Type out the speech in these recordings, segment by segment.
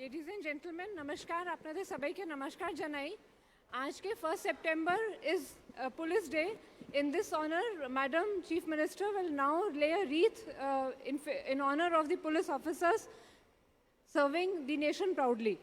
Ladies and gentlemen, namaskar. आपने सभी के नमस्कार जनाई. आज के 1st September is Police Day. In this honor, Madam Chief Minister will now lay a wreath in honor of the police officers serving the nation proudly.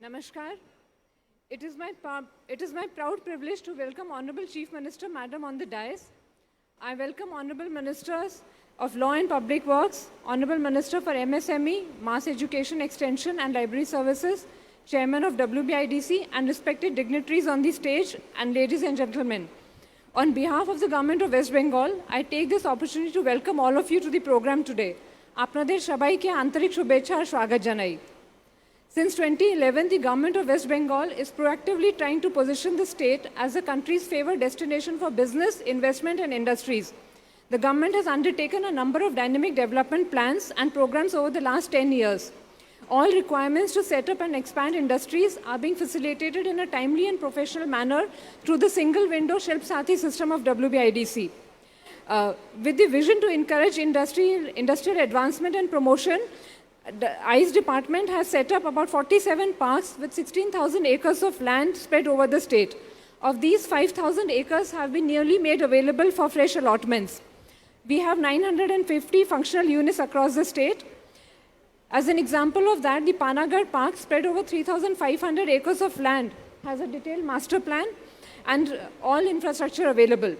Namaskar. It is my proud privilege to welcome Honorable Chief Minister Madam on the dais. I welcome Honorable Ministers of Law and Public Works, Honorable Minister for MSME, Mass Education Extension and Library Services, Chairman of WBIDC, and respected dignitaries on the stage, and ladies and gentlemen. On behalf of the Government of West Bengal, I take this opportunity to welcome all of you to the program today. আপনাদের সবাইকে আন্তরিক শুভেচ্ছা আর স্বাগত জানাই. Since 2011, the Government of West Bengal is proactively trying to position the state as the country's favored destination for business, investment and industries. The government has undertaken a number of dynamic development plans and programs over the last 10 years. All requirements to set up and expand industries are being facilitated in a timely and professional manner through the single window Shilp Sathi system of WBIDC. With the vision to encourage industrial advancement and promotion, the ICE department has set up about 47 parks with 16,000 acres of land spread over the state. Of these, 5,000 acres have been nearly made available for fresh allotments. We have 950 functional units across the state. As an example of that, the Panagarh Park, spread over 3,500 acres of land, has a detailed master plan and all infrastructure available.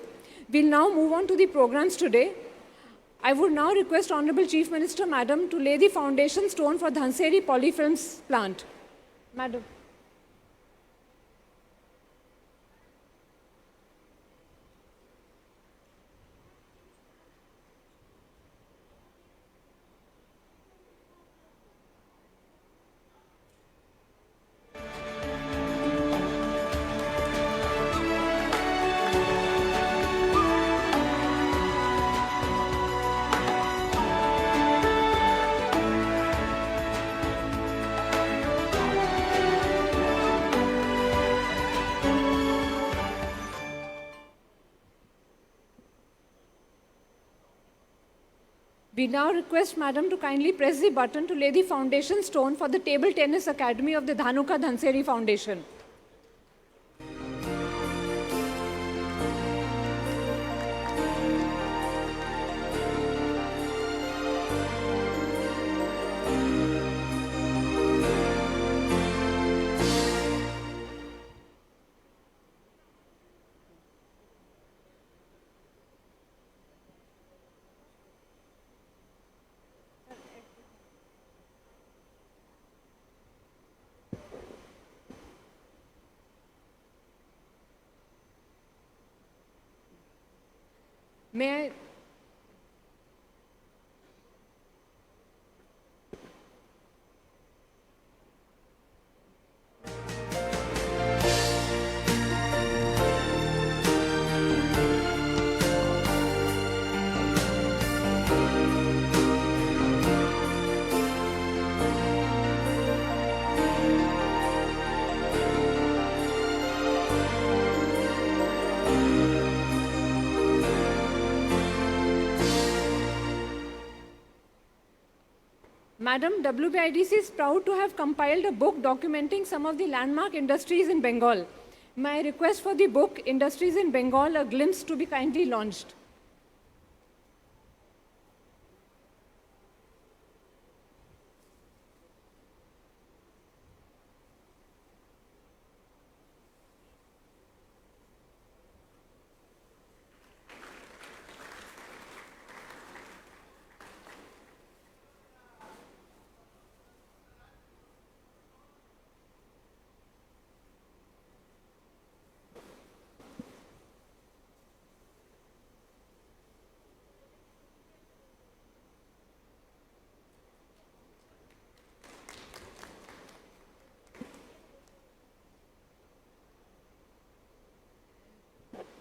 We'll now move on to the programs today. I would now request Honorable Chief Minister Madam to lay the foundation stone for Dhanseri Polyfilms plant. Madam. We now request Madam to kindly press the button to lay the foundation stone for the Table Tennis Academy of the Dhanuka Dhanseri Foundation. May I? Madam, WBIDC is proud to have compiled a book documenting some of the landmark industries in Bengal. My request for the book, Industries in Bengal, A Glimpse, to be kindly launched.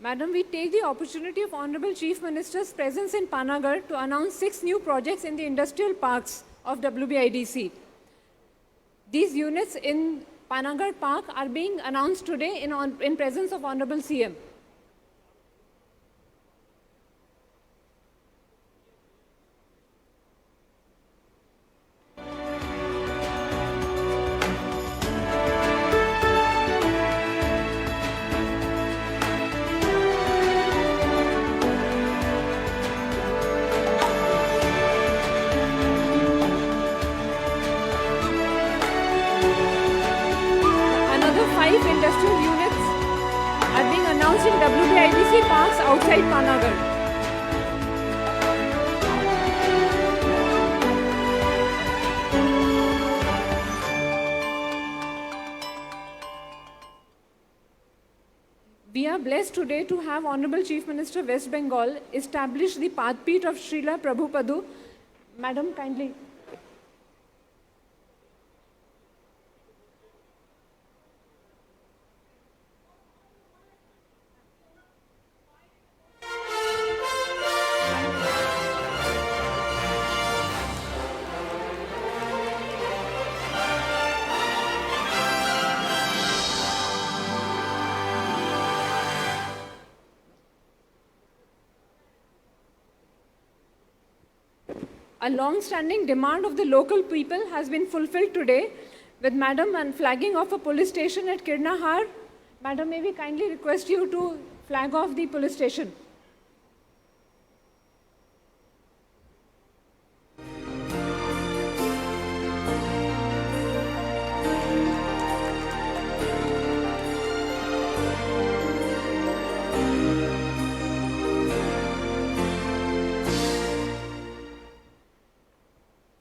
Madam, we take the opportunity of Honorable Chief Minister's presence in Panagarh to announce 6 new projects in the industrial parks of WBIDC. These units in Panagarh Park are being announced today in presence of Honorable CM. Another 5 industrial units are being announced in WBIDC parks outside Panagarh. We are blessed today to have Honorable Chief Minister West Bengal establish the Pathpeeth of Srila Prabhupada. Madam, kindly. A long-standing demand of the local people has been fulfilled today with Madam and flagging of a police station at Kirnahar. Madam, may we kindly request you to flag off the police station.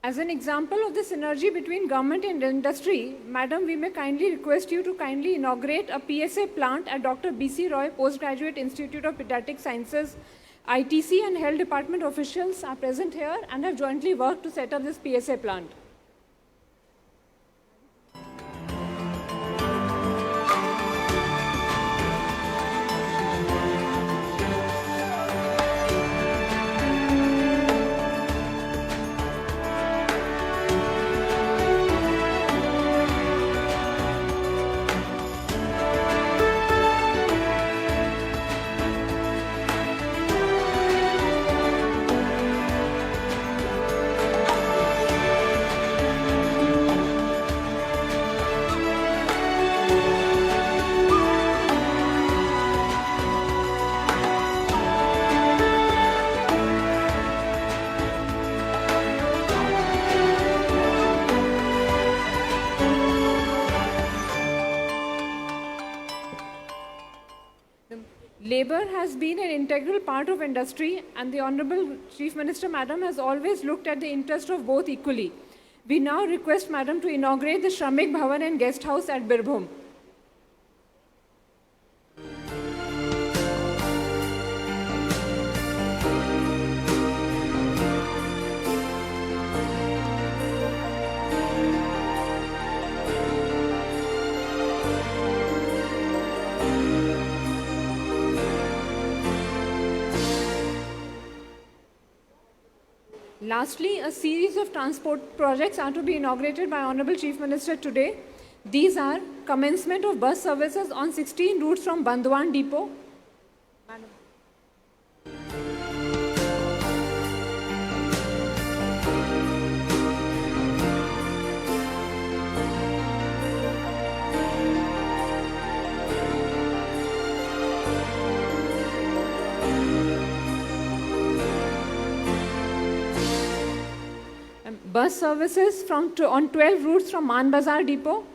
As an example of the synergy between government and industry, Madam, we may kindly request you to kindly inaugurate a PSA plant at Dr. B.C. Roy Postgraduate Institute of Pediatric Sciences. ITC and Health Department officials are present here and have jointly worked to set up this PSA plant. Labour has been an integral part of industry, and the Honourable Chief Minister, Madam, has always looked at the interest of both equally. We now request Madam to inaugurate the Shramik Bhavan and Guest House at Birbhum. Lastly, a series of transport projects are to be inaugurated by Honorable Chief Minister today. These are commencement of bus services on 16 routes from Bandwan Depot. Bus services on 12 routes from Man Bazar Depot.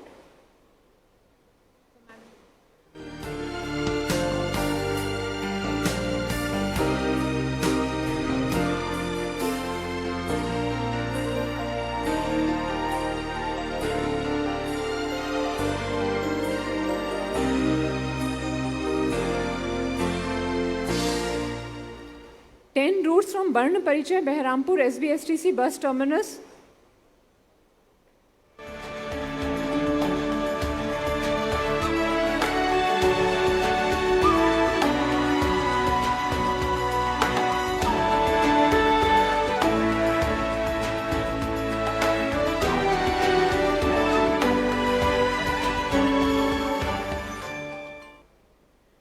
Ten routes from Barn Parichai Behrampur SBSTC bus terminus.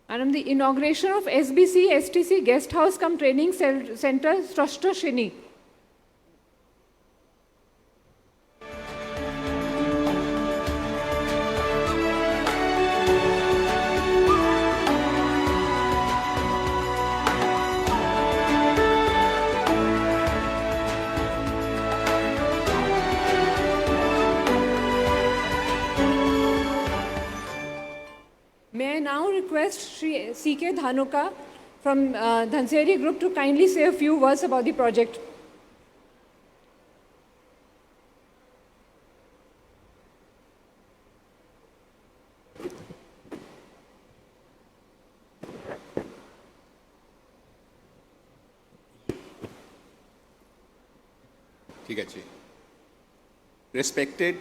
And the inauguration of SBC STC Guest House cum Training Center, Srashta Shini. May I now request Shri C.K. Dhanuka from Dhanseri Group to kindly say a few words about the project. Respected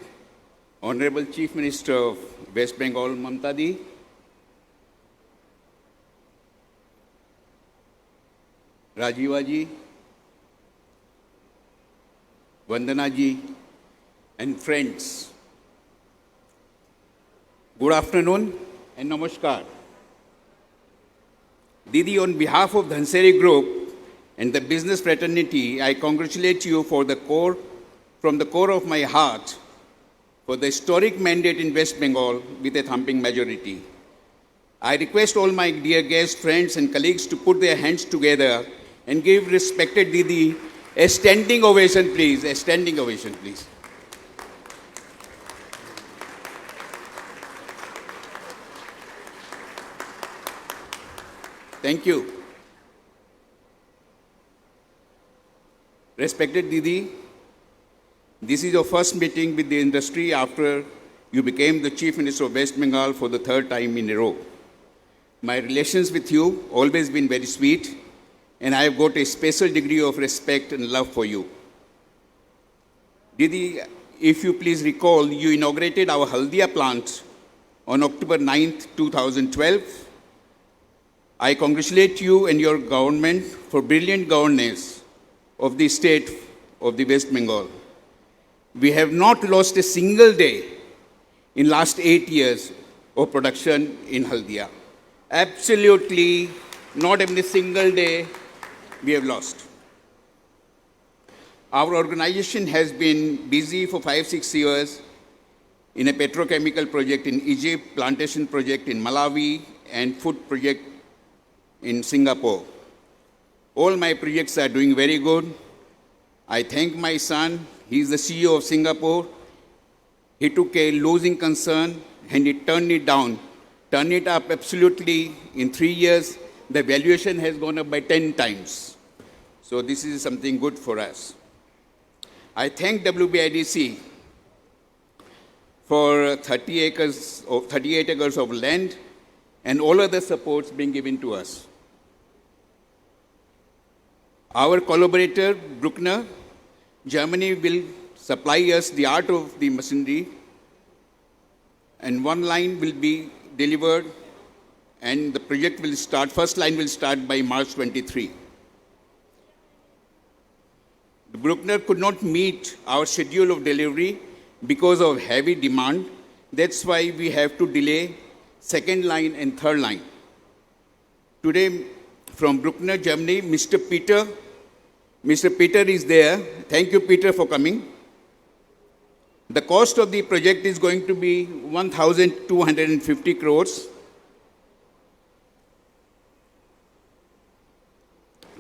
Honorable Chief Minister of West Bengal, Mamta Di, Rajiva ji, Vandana ji, and friends, good afternoon and namaskar. Didi, on behalf of Dhanseri Group and the business fraternity, I congratulate you from the core of my heart for the historic mandate in West Bengal with a thumping majority. I request all my dear guests, friends, and colleagues to put their hands together and give respected Didi a standing ovation, please. A standing ovation, please. Thank you. Respected Didi, this is your first meeting with the industry after you became the Chief Minister of West Bengal for the third time in a row. My relations with you always been very sweet, and I have got a special degree of respect and love for you. Didi, if you please recall, you inaugurated our Haldia plant on October 9th, 2012. I congratulate you and your government for brilliant governance of the state of the West Bengal. We have not lost a single day in last 8 years of production in Haldia. Absolutely not even a single day we have lost. Our organization has been busy for 5-6 years in a petrochemical project in Egypt, plantation project in Malawi, and food project in Singapore. All my projects are doing very good. I thank my son. He is the CEO of Singapore. He took a losing concern and he turned it down, turned it up absolutely in 3 years. The valuation has gone up by 10 times. So this is something good for us. I thank WBIDC for 38 acres of land and all other supports being given to us. Our collaborator, Bruckner, Germany will supply us the art of the machinery, and one line will be delivered and the project will start, first line will start by March 23. Bruckner could not meet our schedule of delivery because of heavy demand. That's why we have to delay second line and third line. Today, from Bruckner, Germany, Mr. Peter is there. Thank you, Peter, for coming. The cost of the project is going to be 1,250 crores.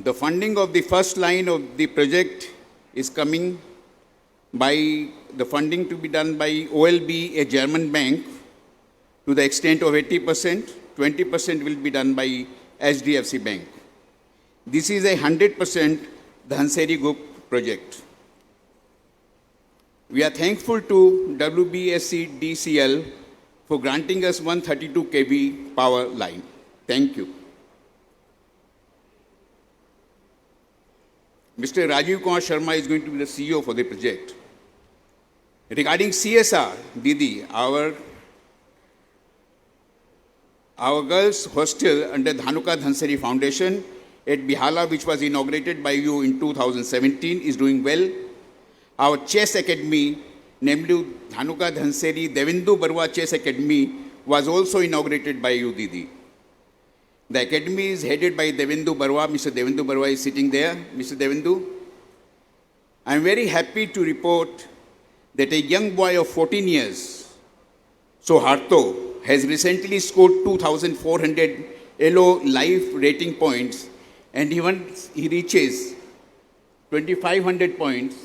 The funding of the first line of the project is coming by the funding to be done by OLB, a German bank, to the extent of 80%. 20% will be done by HDFC Bank. This is a 100% Dhanseri Group project. We are thankful to WBSC DCL for granting us 132 kV power line. Thank you. Mr. Rajiv Kumar Sharma is going to be the CEO for the project. Regarding CSR, Didi, our girls' hostel under Dhanuka Dhanseri Foundation at Bihala, which was inaugurated by you in 2017, is doing well. Our chess academy, namely Dhanuka Dhanseri Devendu Barwa Chess Academy, was also inaugurated by you, Didi. The academy is headed by Devendu Barwa. Mr. Devendu Barwa is sitting there. Mr. Devendu, I am very happy to report that a young boy of 14 years, Soharto, has recently scored 2,400 ELO life rating points, and once he reaches 2,500 points,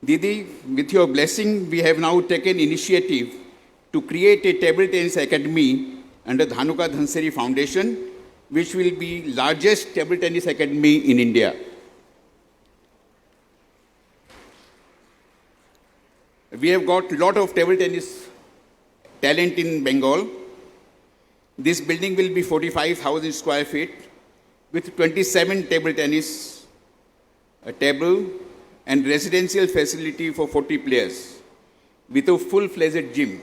Didi, with your blessing, we have now taken initiative to create a table tennis academy under Dhanuka Dhanseri Foundation, which will be largest table tennis academy in India. We have got a lot of table tennis talent in Bengal. This building will be 45,000 square feet with 27 table tennis table and residential facility for 40 players with a full-fledged gym.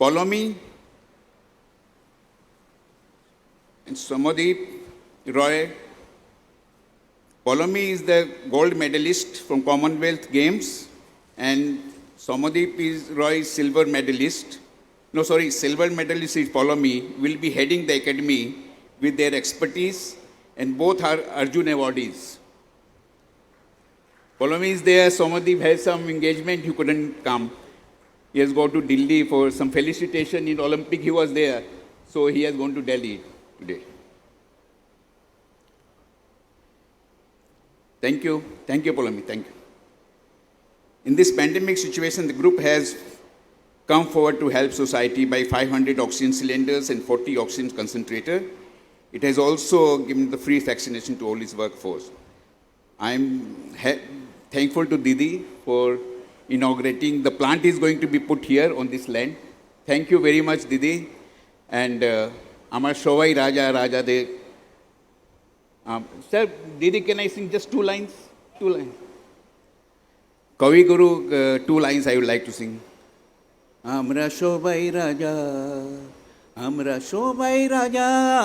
Polomi and Somadeep Roy. Polomi is the gold medalist from Commonwealth Games, and Somadeep Roy is silver medalist. Silver medalist is Polomi, will be heading the academy with their expertise, and both are Arjun awardees. Polomi is there. Somadeep has some engagement, he couldn't come. He has gone to Delhi for some felicitation in Olympic. He was there, so he has gone to Delhi today. Thank you, Polomi. Thank you. In this pandemic situation, the group has come forward to help society by 500 oxygen cylinders and 40 oxygen concentrator. It has also given the free vaccination to all its workforce. I am thankful to Didi for inaugurating. The plant is going to be put here on this land. Thank you very much, Didi. And Amar Shovai Raja De. Sir, Didi, can I sing just 2 lines? 2 lines. Kavi Guru, 2 lines I would like to sing. Amra Shovai Raja,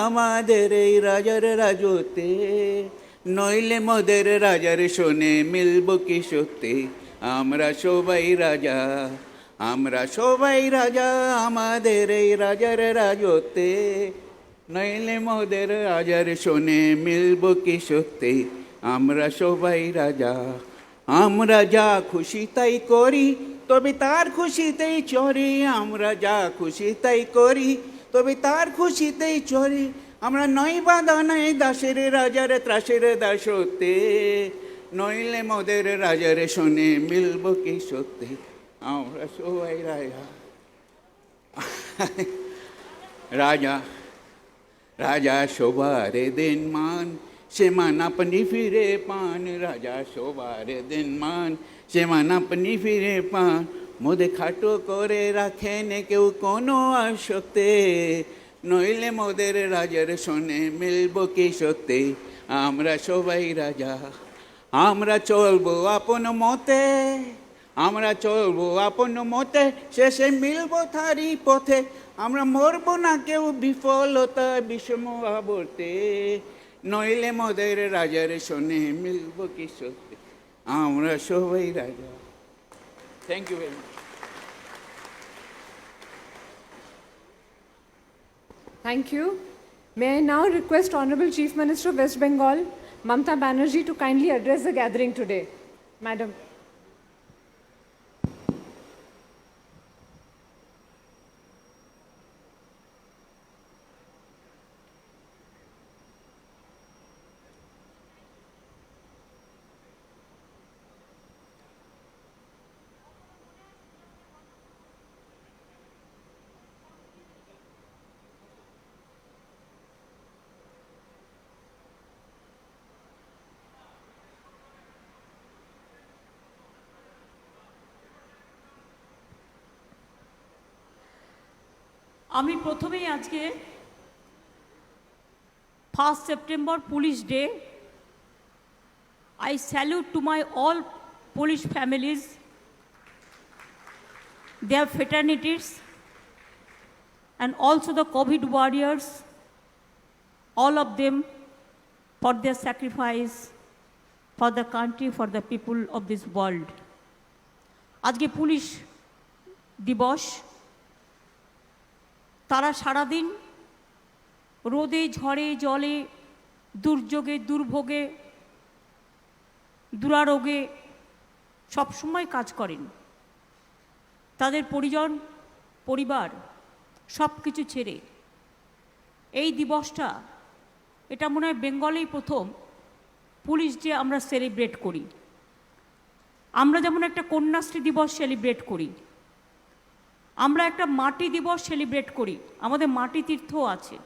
Amader Rajar Rajote, Noile Moder Rajar Shone, Milboki Shote, Amra Shovai Raja, Amader Rajar Rajote, Noile Moder Rajar Shone, Milboki Shote, Amra Shovai Raja, Amra Ja Khushi Tai Kori, তবে তার খুশিতেই চরে আমরা যা খুশি তাই করি তবে তার খুশিতেই চরে আমরা নয় বাঁধা নাই দাসের রাজার ত্রাসের দাসতে নইলে মোদের রাজার শোনে মিলব কি সত্যি আমরা সবাই রাজা राजा राजा शोभारे दिन मान से मान अपनी फिरे पान राजा शोभारे दिन मान से मान अपनी फिरे पान मोदे खाटो करे राखे ने केउ कोनो आशक्ते नইলে মোদের রাজার শোনে মিলব কি সত্যি আমরা সবাই রাজা আমরা চলবো আপন মতে আমরা চলবো আপন মতে শেষে মিলবো তারি পথে আমরা মরব না কেউ বিফলতা বিষম আবর্তে নইলে মোদের রাজার শোনে মিলব কি সত্যি আমরা সবাই রাজা thank you very much Thank you. May I now request Honorable Chief Minister of West Bengal, Mamata Banerjee, to kindly address the gathering today. Madam. আমি প্রথমেই আজকে 1 September police day I salute to my all Polish families, their fraternities, and also the COVID warriors, all of them for their sacrifice for the country, for the people of this world. আজকে police দিবস তারা সারাদিন রোদে ঝড়ে জলে দুর্যোগে দুর্ভোগে দুরারোগে সবসময় কাজ করেন তাদের পরিজন পরিবার সব কিছু ছেড়ে এই দিবসটা এটা মনে হয় বেঙ্গলেই প্রথম পুলিশ ডে আমরা সেলিব্রেট করি আমরা যেমন একটা কন্যাশ্রী দিবস সেলিব্রেট করি আমরা একটা মাটি দিবস সেলিব্রেট করি আমাদের মাটি তীর্থও আছে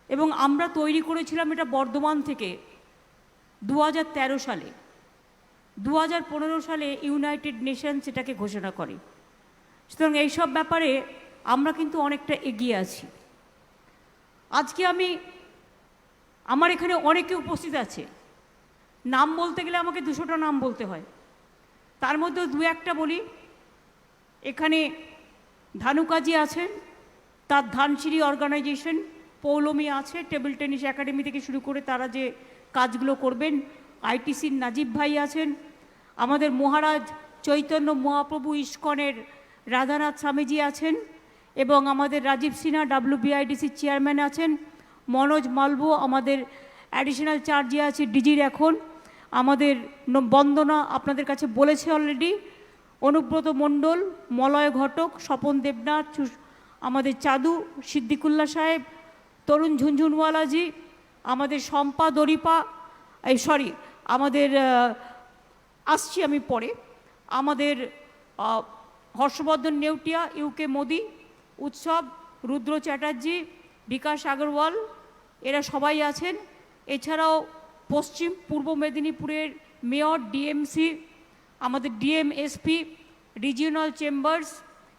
এবং আমরা তৈরি করেছিলাম এটা বর্ধমান থেকে 2013 সালে 2015 সালে ইউনাইটেড নেশনস এটাকে ঘোষণা করে সুতরাং এইসব ব্যাপারে আমরা কিন্তু অনেকটা এগিয়ে আছি আজকে আমার এখানে অনেকে উপস্থিত আছে নাম বলতে গেলে আমাকে 200টা নাম বলতে হয় তার মধ্যে দু একটা বলি এখানে ধানুকাজি আছেন তার ধানসিঁড়ি অর্গানাইজেশন পৌলমী আছে টেবিল টেনিস একাডেমি থেকে শুরু করে তারা যে কাজগুলো করবেন আইটিসির নাজিব ভাই আছেন আমাদের মহারাজ চৈতন্য মহাপ্রভু ইস্কনের রাধানাথ স্বামীজি আছেন এবং আমাদের রাজীব সিনহা WBIDCর চেয়ারম্যান আছেন মনোজ মালভো আমাদের অ্যাডিশনাল চার্জে আছে ডিজির এখন আমাদের বন্দনা আপনাদের কাছে বলেছে অলরেডি অনুব্রত মণ্ডল মলয় ঘটক স্বপন দেবনাথ আমাদের চাদু সিদ্দিকুল্লা সাহেব তরুণ ঝুনঝুনওয়ালাজি আমাদের শম্পা দরিপা আমাদের আসছি আমি পরে আমাদের হর্ষবর্ধন নেউটিয়া ইউকে মোদি উৎসব রুদ্র চ্যাটার্জি বিকাশ আগরওয়াল এরা সবাই আছেন এছাড়াও পশ্চিম পূর্ব মেদিনীপুরের মেয়র ডিএমসি আমাদের DMSP regional chambers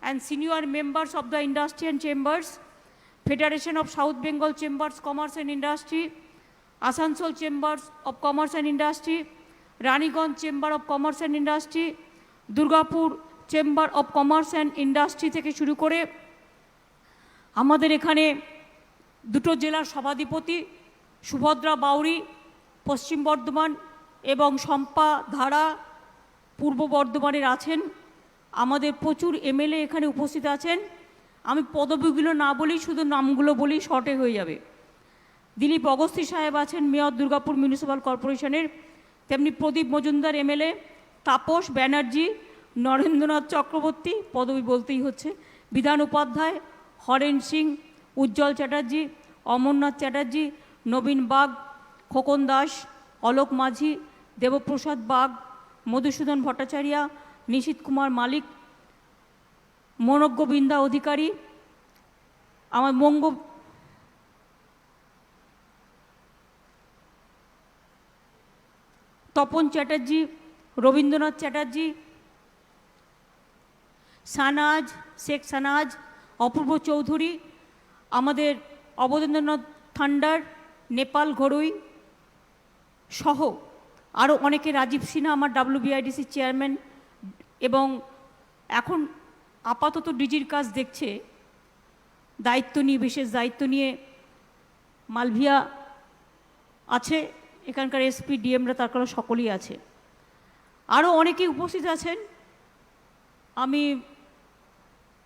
and senior members of the industrial chambers federation of south Bengal chambers commerce and industry Asansol chambers of commerce and industry Raniganj chamber of commerce and industry Durgapur chamber of commerce and industry থেকে শুরু করে আমাদের এখানে দুটো জেলার সভাধিপতি সুভদ্রা বাউরি পশ্চিম বর্ধমান এবং শম্পা ধারা পূর্ব বর্ধমানের আছেন আমাদের প্রচুর এমএলএ এখানে উপস্থিত আছেন আমি পদবিগুলো না বলি শুধু নামগুলো বলি শর্টে হয়ে যাবে দিলীপ অগস্তি সাহেব আছেন মেয়র দুর্গাপুর মিউনিসিপ্যাল কর্পোরেশনের তেমনি প্রদীপ মজুমদার এমএলএ তাপস ব্যানার্জি নরেন্দ্রনাথ চক্রবর্তী পদবি বলতেই হচ্ছে বিধান উপাধ্যায় হরেন সিং উজ্জ্বল চ্যাটার্জি অমরনাথ চ্যাটার্জি নবীন বাগ খোকন দাস অলোক মাঝি দেবপ্রসাদ বাগ মধুসূদন ভট্টাচার্য নিশীত কুমার মালিক মনোজ্ঞবিন্দা অধিকারী, আমার তপন চ্যাটার্জি, রবীন্দ্রনাথ চ্যাটার্জি, সানাজ, শেখ সানাজ, অপূর্ব চৌধুরী, আমাদের অবনীন্দ্রনাথ থান্ডার, নেপাল ঘড়ুই সহ আরও অনেকে, রাজীব সিনহা আমার WBIDC চেয়ারম্যান, এবং এখন আপাতত ডিজির কাজ দেখছে, দায়িত্ব নিয়ে, বিশেষ দায়িত্ব নিয়ে মালভিয়া আছে, এখানকার SP ডিএমরা তার কারণে সকলেই আছে, আরও অনেকেই উপস্থিত আছেন। আমি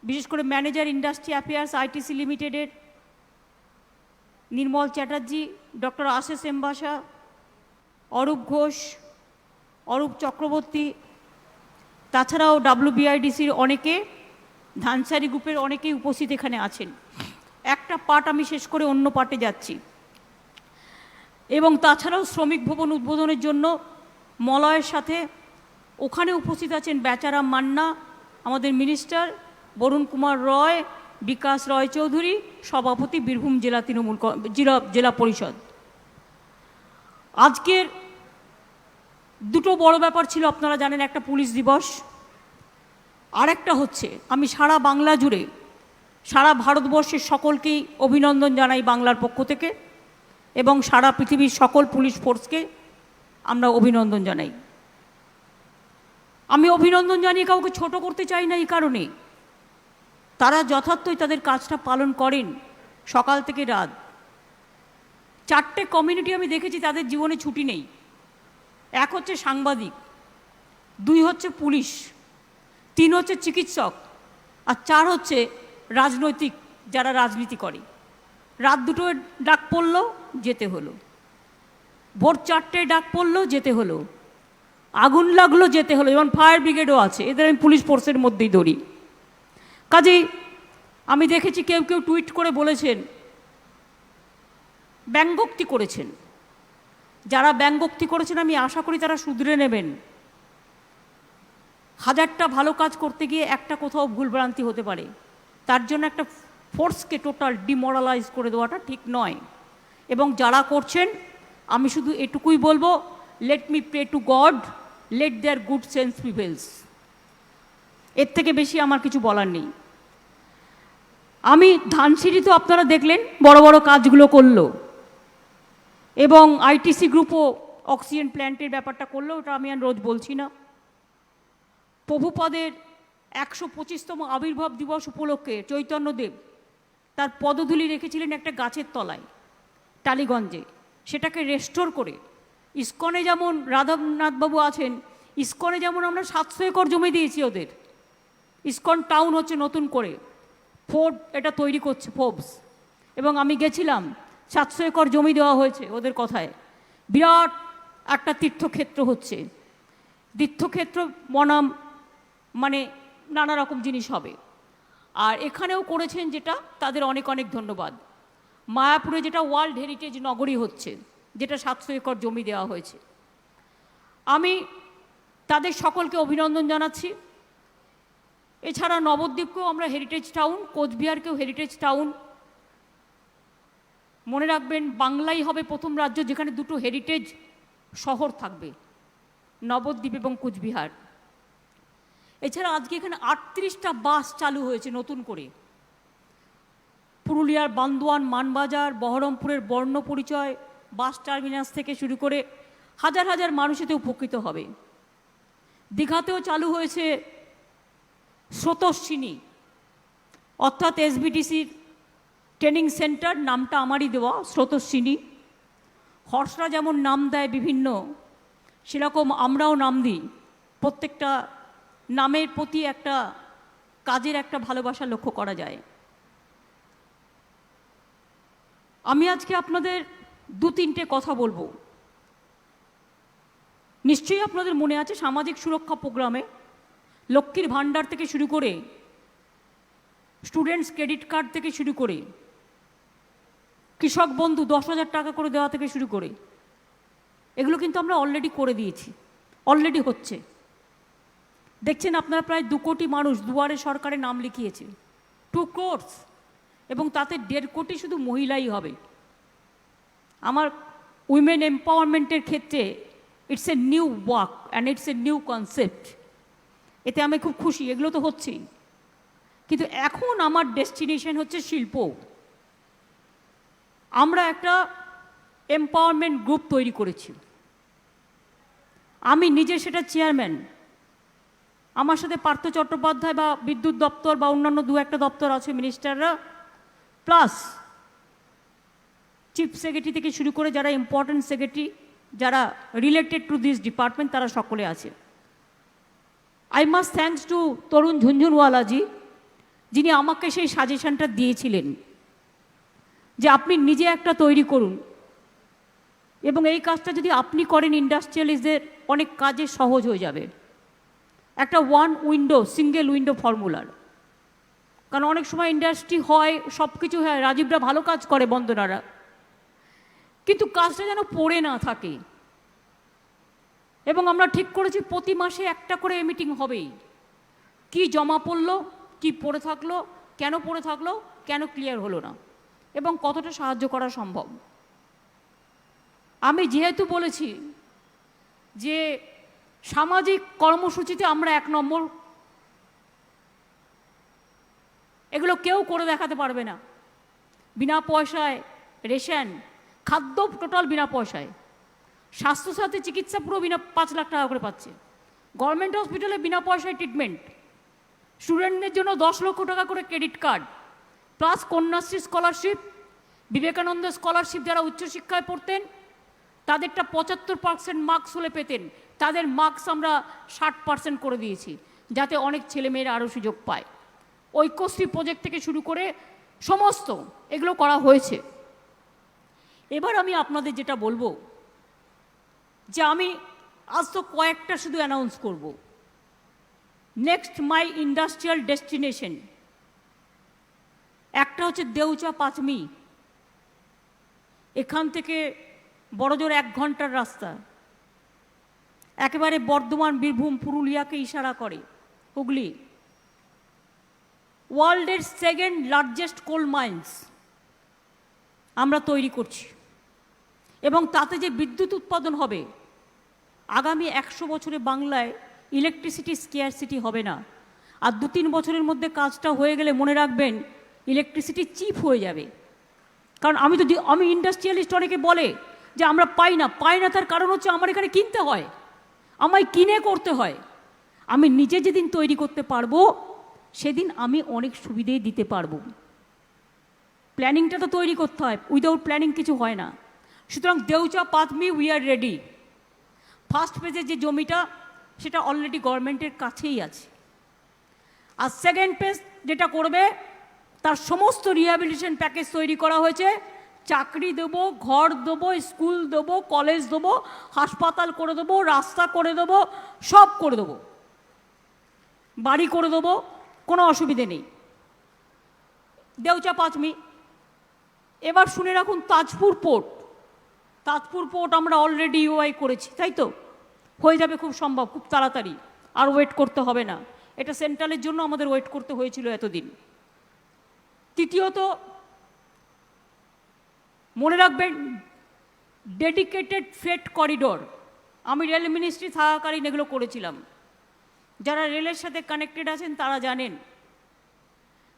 বিশেষ করে ম্যানেজার ইন্ডাস্ট্রি অ্যাফেয়ার্স ITC লিমিটেডের নির্মল চ্যাটার্জি, ডক্টর আশিস এমবাসা, অরূপ ঘোষ, অরূপ চক্রবর্তী, তাছাড়াও WBIDCর অনেকে, ধানসারি গ্রুপের অনেকেই উপস্থিত এখানে আছেন। একটা পার্ট আমি শেষ করে অন্য পার্টে যাচ্ছি। এবং তাছাড়াও শ্রমিক ভবন উদ্বোধনের জন্য মলয়ের সাথে ওখানে উপস্থিত আছেন বেচারাম মান্না, আমাদের মিনিস্টার, বরুণ কুমার রয়, বিকাশ রয় চৌধুরী, সভাপতি বীরভূম জেলা তৃণমূল জেলা পরিষদ। আজকের দুটো বড় ব্যাপার ছিল, আপনারা জানেন, একটা পুলিশ দিবস, আর একটা হচ্ছে আমি সারা বাংলা জুড়ে, সারা ভারতবর্ষের সকলকেই অভিনন্দন জানাই বাংলার পক্ষ থেকে, এবং সারা পৃথিবীর সকল পুলিশ ফোর্সকে আমরা অভিনন্দন জানাই। আমি অভিনন্দন জানিয়ে কাউকে ছোট করতে চাই না, এই কারণে তারা যথার্থই তাদের কাজটা পালন করেন সকাল থেকে রাত। 4টে কমিউনিটি আমি দেখেছি তাদের জীবনে ছুটি নেই। এক হচ্ছে সাংবাদিক, 2 হচ্ছে পুলিশ, 3 হচ্ছে চিকিৎসক, আর 4 হচ্ছে রাজনৈতিক, যারা রাজনীতি করে। রাত 2টোয় ডাক পড়লো, যেতে হলো, ভোর 4টেয় ডাক পড়লো, যেতে হলো, আগুন লাগলো, যেতে হলো, যেমন ফায়ার ব্রিগেডও আছে, এদের আমি পুলিশ ফোর্সের মধ্যেই ধরি। কাজেই আমি দেখেছি কেউ কেউ টুইট করে বলেছেন, ব্যঙ্গোক্তি করেছেন। যারা ব্যঙ্গোক্তি করেছেন আমি আশা করি তারা শুধরে নেবেন। 1000টা ভালো কাজ করতে গিয়ে একটা কোথাও ভুলভ্রান্তি হতে পারে, তার জন্য একটা ফোর্সকে টোটাল ডিমোরালাইজ করে দেওয়াটা ঠিক নয়। এবং যারা করছেন আমি শুধু এটুকুই বলবো, let me pray to God, let their good sense prevails. এর থেকে বেশি আমার কিছু বলার নেই। আমি ধানসিঁড়ি তো আপনারা দেখলেন বড় বড় কাজগুলো করলো, এবং ITC গ্রুপও অক্সিজেন প্ল্যান্টের ব্যাপারটা করলো, ওটা আমি আর রোজ বলছি না। প্রভুপদের 125তম আবির্ভাব দিবস উপলক্ষে চৈতন্যদেব তার পদধূলি রেখেছিলেন একটা গাছের তলায় টালিগঞ্জে, সেটাকে রেস্টোর করে ইস্কনে যেমন রাধানাথবাবু আছেন, ইস্কনে যেমন আমরা 700 একর জমি দিয়েছি ওদের। ইস্কন টাউন হচ্ছে নতুন করে, ফোর্ড এটা তৈরি করছে, ফোর্বস, এবং আমি গেছিলাম, 700 একর জমি দেওয়া হয়েছে ওদের কথায়। বিরাট একটা তীর্থক্ষেত্র হচ্ছে, তীর্থক্ষেত্র বনাম মানে নানা রকম জিনিস হবে। আর এখানেও করেছেন, যেটা তাদের অনেক অনেক ধন্যবাদ। মায়াপুরে যেটা ওয়ার্ল্ড হেরিটেজ নগরী হচ্ছে, যেটা 700 একর জমি দেওয়া হয়েছে, আমি তাদের সকলকে অভিনন্দন জানাচ্ছি। এছাড়া নবদ্বীপকেও আমরা হেরিটেজ টাউন, কোচবিহারকেও হেরিটেজ টাউন। মনে রাখবেন, বাংলাই হবে প্রথম রাজ্য যেখানে 2টো হেরিটেজ শহর থাকবে, নবদ্বীপ এবং কোচবিহার। এছাড়া আজকে এখানে 38টা বাস চালু হয়েছে নতুন করে। পুরুলিয়ার বান্দোয়ান, মানবাজার, বহরমপুরের বর্ণপরিচয় বাস টার্মিনাস থেকে শুরু করে হাজার হাজার মানুষ এতে উপকৃত হবে। দীঘাতেও চালু হয়েছে স্রোতস্বিনী, অর্থাৎ SBTCর ট্রেনিং সেন্টার, নামটা আমারই দেওয়া, স্রোতস্বিনী। হর্ষরা যেমন নাম দেয় বিভিন্ন, সেরকম আমরাও নাম দিই। প্রত্যেকটা নামের প্রতি একটা কাজের একটা ভালোবাসা লক্ষ্য করা যায়। আমি আজকে আপনাদের 2-3টে কথা বলবো। নিশ্চয়ই আপনাদের মনে আছে সামাজিক সুরক্ষা প্রোগ্রামে লক্ষ্মীর ভাণ্ডার থেকে শুরু করে, স্টুডেন্টস ক্রেডিট কার্ড থেকে শুরু করে, কৃষক বন্ধু 10,000 টাকা করে দেওয়া থেকে শুরু করে, এগুলো কিন্তু আমরা অলরেডি করে দিয়েছি, অলরেডি হচ্ছে। দেখছেন আপনারা প্রায় 2 কোটি মানুষ দুয়ারে সরকারে নাম লিখিয়েছে, 2 crores, এবং তাতে 1.5 কোটি শুধু মহিলাই হবে। আমার উইমেন এম্পাওয়ারমেন্টের ক্ষেত্রে it's a new work and it's a new concept, এতে আমি খুব খুশি। এগুলো তো হচ্ছেই, কিন্তু এখন আমার ডেস্টিনেশন হচ্ছে শিল্প। আমরা একটা এম্পাওয়ারমেন্ট গ্রুপ তৈরি করেছি, আমি নিজে সেটা চেয়ারম্যান। আমার সাথে পার্থ চট্টোপাধ্যায় বা বিদ্যুৎ দপ্তর বা অন্যান্য 2-1টা দপ্তর আছে, মিনিস্টাররা, প্লাস চিফ সেক্রেটারি থেকে শুরু করে যারা ইম্পর্টেন্ট সেক্রেটারি, যারা রিলেটেড টু দিস ডিপার্টমেন্ট, তারা সকলে আছে। আই মাস্ট থ্যাঙ্কস টু তরুণ ঝুনঝুনওয়ালাজি, যিনি আমাকে সেই সাজেশনটা দিয়েছিলেন যে আপনি নিজে একটা তৈরি করুন, এবং এই কাজটা যদি আপনি করেন ইন্ডাস্ট্রিয়ালিস্টদের অনেক কাজে সহজ হয়ে যাবে। একটা সিঙ্গেল উইন্ডো ফর্মুলার। কারণ অনেক সময় ইন্ডাস্ট্রি হয়, সব কিছু হয়, রাজীবরা ভালো কাজ করে, বন্দনারা, কিন্তু কাজটা যেন পড়ে না থাকে। এবং আমরা ঠিক করেছি প্রতি মাসে একটা করে মিটিং হবেই। কি জমা পড়লো, কি পড়ে থাকলো, কেন পড়ে থাকলো, কেন ক্লিয়ার হলো না, এবং কতটা সাহায্য করা সম্ভব। আমি যেহেতু বলেছি যে সামাজিক কর্মসূচিতে আমরা 1 নম্বর, এগুলো কেউ করে দেখাতে পারবে না। বিনা পয়সায় রেশন, খাদ্য টোটাল বিনা পয়সায়, স্বাস্থ্যসাথী চিকিৎসা পুরো বিনা 5 লাখ টাকা করে পাচ্ছে, গভর্নমেন্ট হসপিটালে বিনা পয়সায় ট্রিটমেন্ট, স্টুডেন্টদের জন্য 10 লক্ষ টাকা করে credit card, plus Kanyashree scholarship, Vivekananda scholarship. যারা উচ্চশিক্ষায় পড়তেন তাদেরটা 75% মার্কস হলে পেতেন, তাদের মার্কস আমরা 60% করে দিয়েছি, যাতে অনেক ছেলেমেয়েরা আরও সুযোগ পায়। ঐক্যশ্রী প্রজেক্ট থেকে শুরু করে সমস্ত এগুলো করা হয়েছে। এবার আমি আপনাদের যেটা বলবো, যে আমি আজ তো কয়েকটা শুধু অ্যানাউন্স করব। নেক্সট মাই ইন্ডাস্ট্রিয়াল ডেস্টিনেশন, একটা হচ্ছে দেউচা পাঁচমি, এখান থেকে বড়জোর 1 ঘন্টার রাস্তা, একেবারে বর্ধমান, বীরভূম, পুরুলিয়াকে ইশারা করে, হুগলি। ওয়ার্ল্ডের 2nd লার্জেস্ট কোল মাইন্স আমরা তৈরি করছি, এবং তাতে যে বিদ্যুৎ উৎপাদন হবে, আগামী 100 বছরে বাংলায় ইলেকট্রিসিটি স্কেয়ারসিটি হবে না। আর 2-3 বছরের মধ্যে কাজটা হয়ে গেলে মনে রাখবেন ইলেকট্রিসিটি চিপ হয়ে যাবে। কারণ আমি ইন্ডাস্ট্রিয়ালিস্ট, অনেকে বলে যে আমরা পাই না, তার কারণ হচ্ছে আমার এখানে কিনতে হয়, আমায় কিনে করতে হয়। আমি নিজে যেদিন তৈরি করতে পারবো সেদিন আমি অনেক সুবিধে দিতে পারবো। প্ল্যানিংটা তো তৈরি করতে হয়, উইদাউট প্ল্যানিং কিছু হয় না। সুতরাং Deocha Pachami we are ready. First ফেজের যে জমিটা সেটা অলরেডি গভর্নমেন্টের কাছেই আছে, আর সেকেন্ড ফেজ যেটা করবে তার সমস্ত রিহ্যাবিলিটেশন প্যাকেজ তৈরি করা হয়েছে। চাকরি দেবো, ঘর দেবো, স্কুল দেবো, কলেজ দেবো, হাসপাতাল করে দেবো, রাস্তা করে দেবো, সব করে দেবো, বাড়ি করে দেবো, কোনো অসুবিধে নেই। দেউচা পাঁচমি। এবার শুনে রাখুন তাজপুর পোর্ট। তাজপুর পোর্ট আমরা অলরেডি ইউআই করেছি, তাই তো? হয়ে যাবে খুব সম্ভব, খুব তাড়াতাড়ি, আর ওয়েট করতে হবে না। এটা সেন্ট্রালের জন্য আমাদের ওয়েট করতে হয়েছিল এতদিন। তৃতীয়ত, মনে রাখবেন ডেডিকেটেড ফ্রেট করিডোর। আমি রেল মিনিস্ট্রি থাকাকালীন এগুলো করেছিলাম, যারা রেলের সাথে কানেক্টেড আছেন তারা জানেন।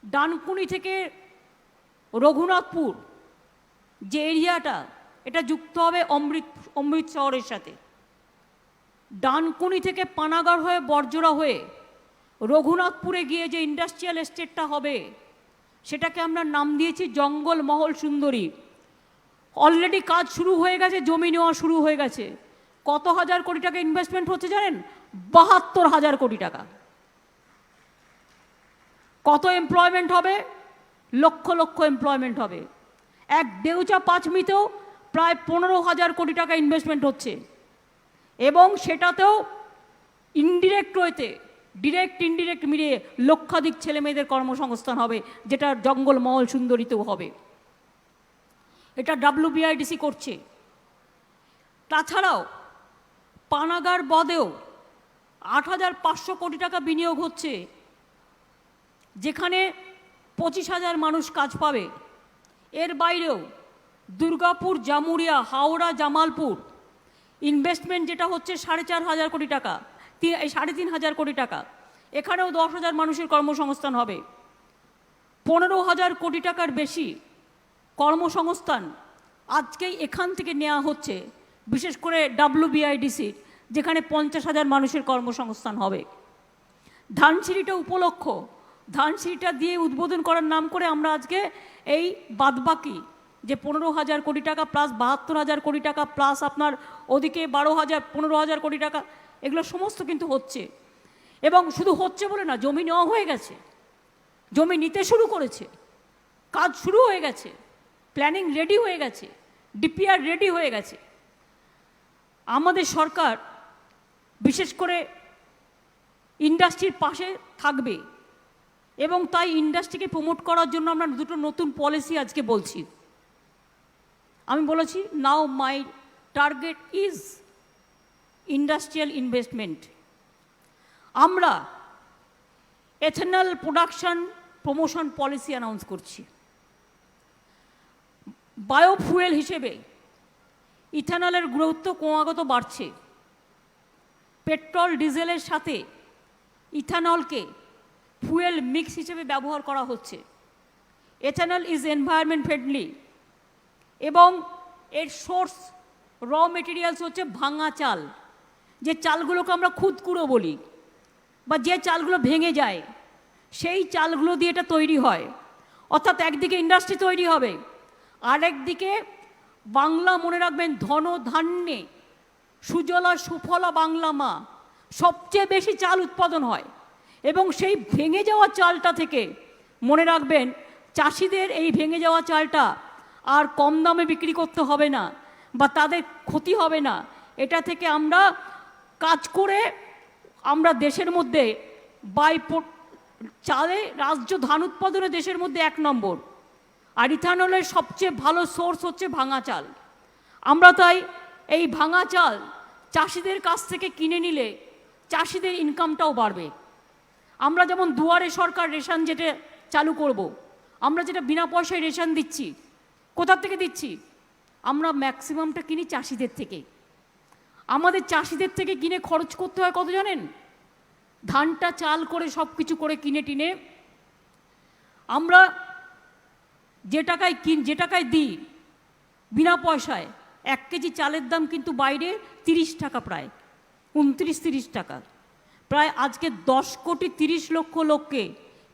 ডানকুনি থেকে রঘুনাথপুর যে এরিয়াটা, এটা যুক্ত হবে অমৃত শহরের সাথে। ডানকুনি থেকে পানাগড় হয়ে বরজোড়া হয়ে রঘুনাথপুরে গিয়ে যে ইন্ডাস্ট্রিয়াল এস্টেটটা হবে, সেটাকে আমরা নাম দিয়েছি জঙ্গল মহল সুন্দরী। অলরেডি কাজ শুরু হয়ে গেছে, জমি নেওয়া শুরু হয়ে গেছে। কত হাজার কোটি টাকা ইনভেস্টমেন্ট হচ্ছে জানেন? 72,000 কোটি টাকা। কত এমপ্লয়মেন্ট হবে? লক্ষ লক্ষ এমপ্লয়মেন্ট হবে। এক দেউচা পাঁচমিতেও প্রায় 15,000 কোটি টাকা ইনভেস্টমেন্ট হচ্ছে, এবং সেটাতেও ইনডিরেক্ট ওয়েতে, ডিরেক্ট ইনডিরেক্ট মিলিয়ে লক্ষাধিক ছেলে মেয়েদের কর্মসংস্থান হবে, যেটা জঙ্গল মহল সুন্দরীতেও হবে। এটা WBIDC করছে। তাছাড়াও পানাগড় বদেও 8,500 কোটি টাকা বিনিয়োগ হচ্ছে, যেখানে 25,000 মানুষ কাজ পাবে। এর বাইরেও দুর্গাপুর, জামুরিয়া, হাওড়া, জামালপুর ইনভেস্টমেন্ট যেটা হচ্ছে 4,500 কোটি টাকা, 3,500 কোটি টাকা, এখানেও 10,000 মানুষের কর্মসংস্থান হবে। 15,000 কোটি টাকার বেশি কর্মসংস্থান আজকেই এখান থেকে নেওয়া হচ্ছে, বিশেষ করে WBIDC, যেখানে 50,000 মানুষের কর্মসংস্থান হবে। ধানসিঁড়িটা উপলক্ষ, ধানসিঁড়িটা দিয়ে উদ্বোধন করার নাম করে আমরা আজকে এই বাদবাকি যে 15,000 কোটি টাকা প্লাস 72,000 কোটি টাকা প্লাস আপনার ওদিকে 15,000 কোটি টাকা, এগুলো সমস্ত কিন্তু হচ্ছে। এবং শুধু হচ্ছে বলে না, জমি নেওয়া হয়ে গেছে, জমি নিতে শুরু করেছে, কাজ শুরু হয়ে গেছে, প্ল্যানিং রেডি হয়ে গেছে, DPR রেডি হয়ে গেছে। আমাদের সরকার বিশেষ করে ইন্ডাস্ট্রির পাশে থাকবে এবং তাই ইন্ডাস্ট্রিকে প্রমোট করার জন্য আমরা দুটো নতুন পলিসি আজকে বলছি। আমি বলেছি, now my target is industrial investment. আমরা ethanol production promotion policy announce করছি। বায়োফুয়েল হিসেবে ইথানলের গুরুত্ব ক্রমাগত বাড়ছে। পেট্রোল ডিজেলের সাথে ইথানলকে ফুয়েল মিক্স হিসেবে ব্যবহার করা হচ্ছে। এথানল ইজ এনভায়রনমেন্ট ফ্রেন্ডলি এবং এর সোর্স র মেটেরিয়ালস হচ্ছে ভাঙা চাল, যে চালগুলোকে আমরা খুদকুড়ো বলি বা যে চালগুলো ভেঙে যায়, সেই চালগুলো দিয়ে এটা তৈরি হয়। অর্থাৎ একদিকে ইন্ডাস্ট্রি তৈরি হবে, আরেকদিকে বাংলা, মনে রাখবেন, ধন ধান্যে সুজলা সুফলা বাংলা মা, সবচেয়ে বেশি চাল উৎপাদন হয়। এবং সেই ভেঙে যাওয়া চালটা থেকে, মনে রাখবেন, চাষিদের এই ভেঙে যাওয়া চালটা আর কম দামে বিক্রি করতে হবে না বা তাদের ক্ষতি হবে না। এটা থেকে আমরা কাজ করে আমরা দেশের মধ্যে চালে রাজ্য ধান উৎপাদনে দেশের মধ্যে 1 নম্বর। আর ইথানলের সবচেয়ে ভালো সোর্স হচ্ছে ভাঙা চাল। আমরা তাই এই ভাঙা চাল চাষিদের কাছ থেকে কিনে নিলে চাষিদের ইনকামটাও বাড়বে। আমরা যেমন দুয়ারে সরকার রেশন যেটা চালু করব, আমরা যেটা বিনা পয়সায় রেশন দিচ্ছি, কোথা থেকে দিচ্ছি? আমরা ম্যাক্সিমামটা কিনি চাষিদের থেকে। আমাদের চাষিদের থেকে কিনে খরচ করতে হয় কত জানেন? ধানটা চাল করে সব কিছু করে কিনে টিনে আমরা যে টাকায় দিই বিনা পয়সায়, 1 কেজি চালের দাম কিন্তু বাইরে 30 টাকা, প্রায় 29-30 টাকা। প্রায় আজকে 10 কোটি 30 লক্ষ লোককে